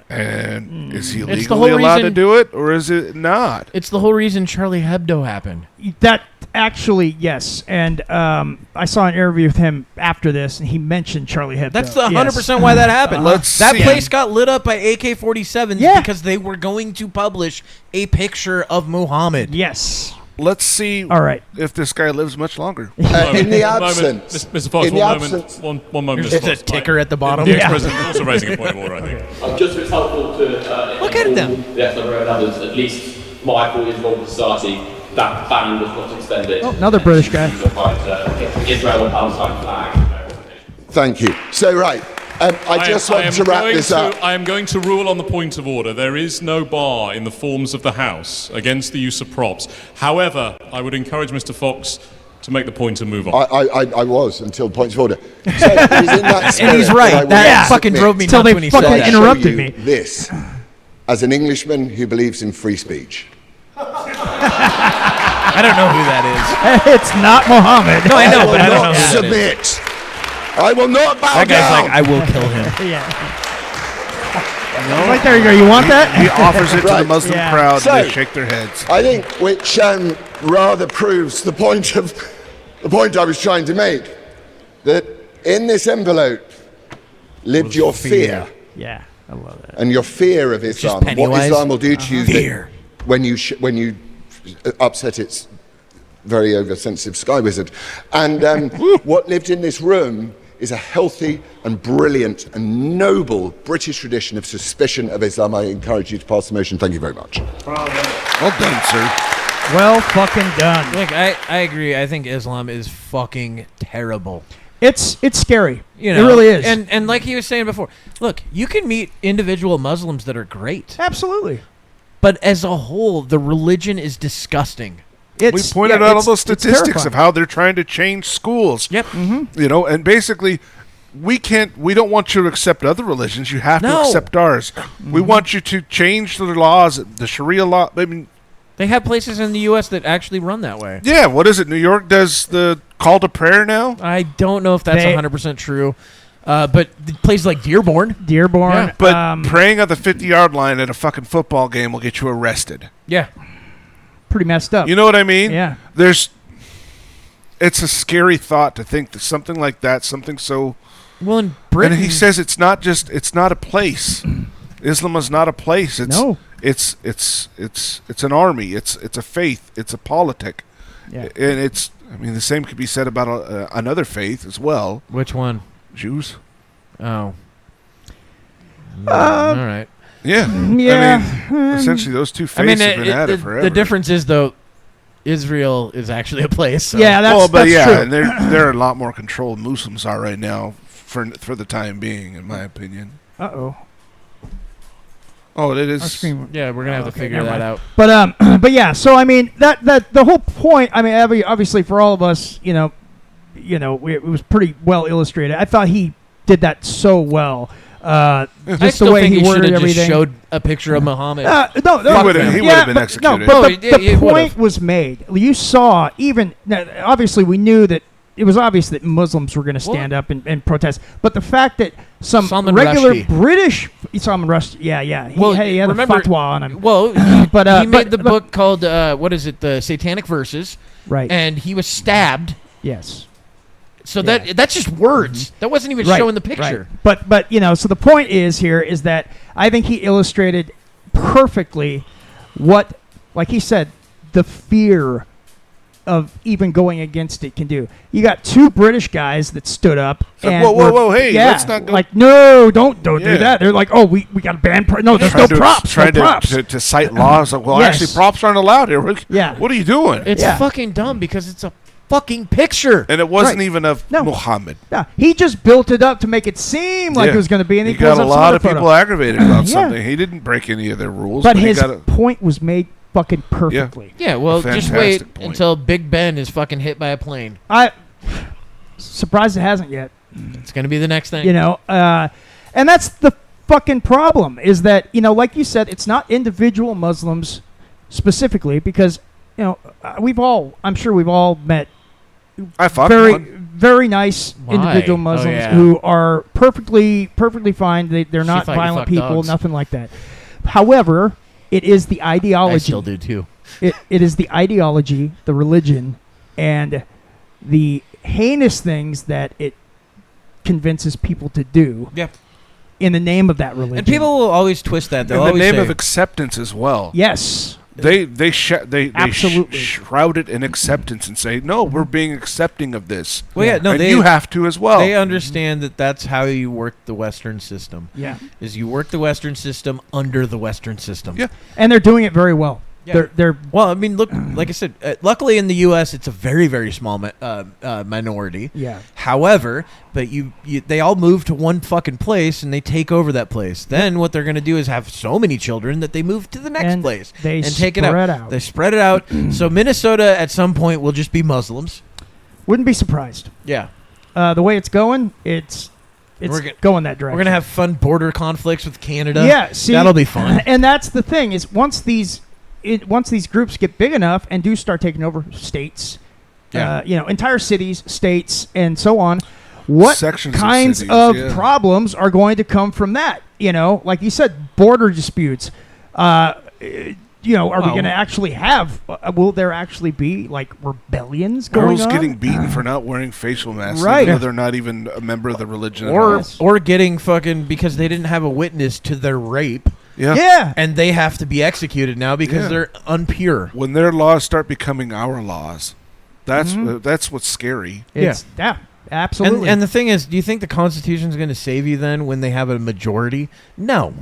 And is he legally allowed to do it, or is it not? It's the whole reason Charlie Hebdo happened. That actually, yes. And I saw an interview with him after this, and he mentioned Charlie Hebdo. That's the 100% why that happened. That place got lit up by AK-47s because they were going to publish a picture of Muhammad. Yes. Let's see. All right. If this guy lives much longer. In the absence, Mr. Fox, one moment. There's a ticker at the bottom. The ex-president is also raising a point of order, I think. Just it's helpful to look at them. The ex-member and others, at least my 4 years old society, that ban does not extend it. Oh, another British guy. Israel and Palestine flag. Thank you. So, right. I just want to wrap this up. I am going to rule on the point of order. There is no bar in the forms of the House against the use of props. However, I would encourage Mr. Fox to make the point and move on. I was until points of order. So it is in that spirit and he's right. That fucking drove me nuts when he said that. Until they fucking interrupted me. This, as an Englishman who believes in free speech. I don't know who that is. It's not Muhammad. No, I know, but I don't know who submit. that is. I will not bow down. That guy's down. like, I will kill him. Right there you go. You want that? He offers it to the Muslim crowd, and they shake their heads. I think which rather proves the point I was trying to make, that in this envelope lived your fear. Yeah, I love that. And your fear of Islam. What Islam will do to you fear. when you upset its very oversensitive sky wizard. And what lived in this room is a healthy and brilliant and noble British tradition of suspicion of Islam. I encourage you to pass the motion. Thank you very much. Well done, sir. Well fucking done. Look, I agree. I think Islam is fucking terrible. It's scary. You know, it really is. And like he was saying before, look, you can meet individual Muslims that are great. Absolutely. But as a whole, the religion is disgusting. We pointed out all those statistics of how they're trying to change schools. Yep. Mm-hmm. And basically, we don't want you to accept other religions. You have to accept ours. Mm-hmm. We want you to change the laws, the Sharia law. I mean, they have places in the U.S. that actually run that way. Yeah, what is it? New York does the call to prayer now? I don't know if that's 100% true. But places like Dearborn. Yeah. But praying at the 50-yard line at a fucking football game will get you arrested. Yeah. Pretty messed up. You know what I mean? Yeah. It's a scary thought to think that something like that, something so... Well, in Britain... And he says it's not a place. Islam is not a place. It's an army. It's a faith. It's a politic. Yeah. And the same could be said about another faith as well. Which one? Jews. Oh. All right. Yeah. Yeah. I mean, essentially those two faiths have been at it forever. The difference is, though, Israel is actually a place. So. Yeah, that's true. And they're a lot more controlled Muslims are right now for the time being, in my opinion. Uh-oh. Oh, it is. Our screen. Yeah, we're gonna have to figure never that mind. out. But yeah. So I mean, that the whole point. I mean, obviously for all of us, it was pretty well illustrated. I thought he did that so well. I Just still the way think he he should worded have just everything. showed a picture of Muhammad. He would have been executed. No, but the point was made. You saw obviously we knew that it was obvious that Muslims were going to stand up and protest. But the fact that some Salman regular Rushdie. British Salman Rushdie, he had remember, a fatwa on him. Well, he made the but- book called what is it? The Satanic Verses. Right. And he was stabbed. Yes. So that's just words. That wasn't even Right, showing the picture. Right. But so the point is that I think he illustrated perfectly what, like he said, the fear of even going against it can do. You got two British guys that stood up. And whoa, hey, let's not go. Like, no, don't do that. They're like, oh, we got to ban. No, there's no props. Trying no props. to cite laws. Like, well, Yes. actually, props aren't allowed here. Yeah. What are you doing? It's fucking dumb because it's a fucking picture. And it wasn't even of Muhammad. Yeah, he just built it up to make it seem like it was going to be. And he got pulls a up some lot other of people photo. aggravated about Yeah. something. He didn't break any of their rules. But he his got a point was made fucking perfectly. Yeah, well, just Fantastic wait point. until Big Ben is fucking hit by a plane. I surprised it hasn't yet. It's going to be the next thing. And that's the fucking problem is that, like you said, it's not individual Muslims specifically because, I'm sure we've all met I fought very nice individual Muslims who are perfectly fine. They're not thought you violent fucked people, dogs. nothing like that. However, it is the ideology. I still do too. It is the ideology, the religion, and the heinous things that it convinces people to do. Yeah. In the name of that religion. And people will always twist that. They'll in the always name say, of acceptance as well. Yes. They Absolutely. shroud it in acceptance and say, no, we're being accepting of this. Well, yeah, no, and they, you have to as well. They understand that that's how you work the Western system. Yeah. Is you work the Western system under the Western system. Yeah. And they're doing it very well. Yeah. They're well, I mean, look, like I said, luckily in the U.S. it's a very, very small minority. Yeah. However, but they all move to one fucking place and they take over that place. Then what they're going to do is have so many children that they move to the next And place they and take it spread out. out. They spread it out. So Minnesota at some point will just be Muslims. Wouldn't be surprised. Yeah. The way it's going, it's going that direction. We're gonna have fun border conflicts with Canada. Yeah, see, that'll be fun. And that's the thing is once these groups get big enough and do start taking over states, entire cities, states, and so on, what Sections of kinds cities, of problems are going to come from that? Like you said, border disputes. Are we going to actually have? Will there actually be like rebellions going Girls on? getting beaten for not wearing facial masks, Right. even though they're not even a member of the religion. Or getting fucking because they didn't have a witness to their rape. Yeah. And they have to be executed now because they're unpure. When their laws start becoming our laws, that's what's scary. Yeah, absolutely. And the thing is, do you think the Constitution is going to save you then when they have a majority? No,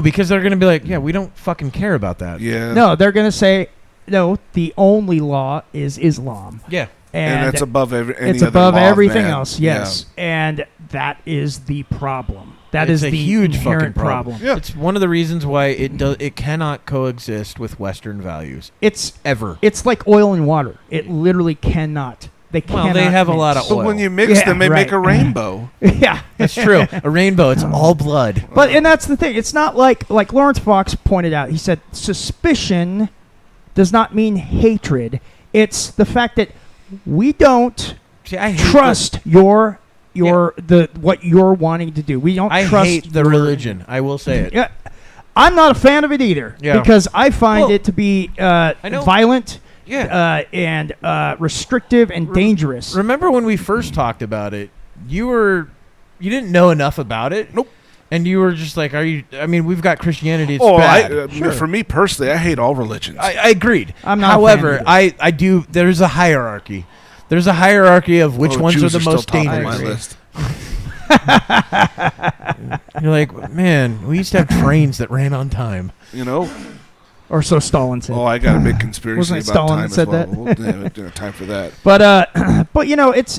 because they're going to be like, yeah, we don't fucking care about that. Yeah. No, they're going to say, no, the only law is Islam. Yeah. And that's above it's other above law of everything man. else. Yes, and that is the problem. That It's is a the huge fucking inherent problem. Yeah. It's one of the reasons why it cannot coexist with Western values. It's ever. It's like oil and water. It literally cannot. They cannot. They have a lot of mix. oil. But when you mix them, they make a rainbow. Yeah, that's true. A rainbow. It's all blood. And that's the thing. It's not like Laurence Fox pointed out. He said suspicion does not mean hatred. It's the fact that we don't trust what you're wanting to do. We don't I trust hate the religion. I will say it. Yeah, I'm not a fan of it either because I find it to be violent, and restrictive and dangerous. Remember when we first talked about it? You didn't know enough about it. Nope. And you were just like, we've got Christianity. It's bad. For me personally, I hate all religions. I agreed. I'm not. However, I do. There's a hierarchy. There's a hierarchy of which ones Jews are the still most top of dangerous. my list. You're like, man, we used to have trains that ran on time. Or so Stalin said. Oh, I got a big conspiracy Wasn't it about Stalin time that said as well. that? We'll time for that. But But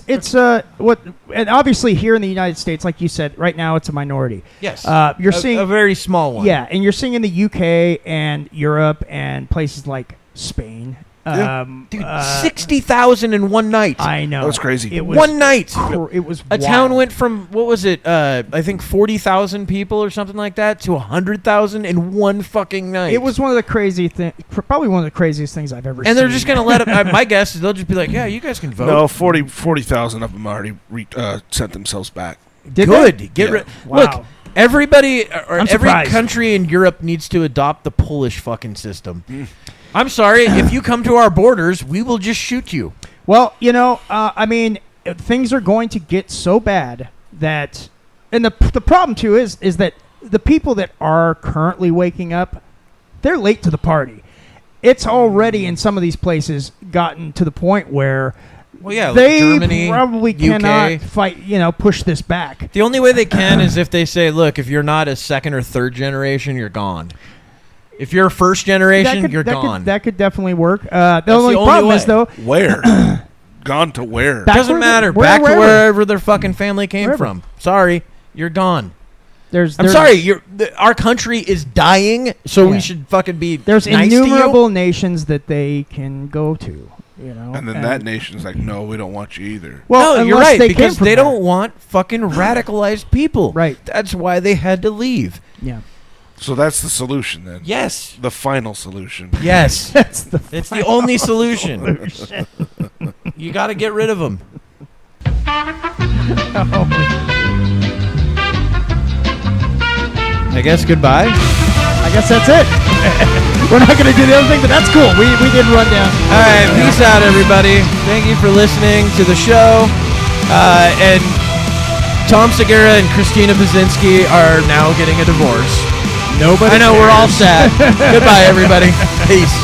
it's what, and obviously here in the United States, like you said, right now it's a minority. Yes, you're seeing a very small one. Yeah, and you're seeing in the UK and Europe and places like Spain. Dude, 60,000 in one night. I know. That was crazy. It was one night. It was a town went from, what was it? I think 40,000 people or something like that to 100,000 in one fucking night. It was one of the crazy things, probably one of the craziest things I've ever seen. And they're just going to let it, my guess is they'll just be like, yeah, you guys can vote. No, 40,000 of them already sent themselves back. Good. Get rid. Wow. Look, everybody, or I'm every surprised. country in Europe needs to adopt the Polish fucking system. I'm sorry, if you come to our borders, we will just shoot you. Well, I mean, things are going to get so bad that, and the problem too is that the people that are currently waking up, they're late to the party. It's already in some of these places gotten to the point where they Germany, probably UK. cannot fight, push this back. The only way they can is if they say, look, if you're not a second or third generation, you're gone. If you're first generation, you're gone. That could definitely work. The only problem is, though... Where? Gone to where? Doesn't matter. Back to wherever their fucking family came from. Sorry, you're gone. I'm sorry, our country is dying, so we should fucking be There's nice innumerable nations that they can go to, And then that nation's like, no, we don't want you either. Well, no, you're right, because they there. don't want fucking radicalized people. Right. That's why they had to leave. Yeah. So that's the solution then. Yes. The final solution. Yes. It's the only solution. You got to get rid of them. I guess goodbye. I guess that's it. We're not going to do the other thing, but that's cool. We did run down. All right. Peace out, everybody. Thank you for listening to the show. And Tom Segura and Christina Baczynski are now getting a divorce. Nobody I know, cares. we're all sad. Goodbye, everybody. Peace.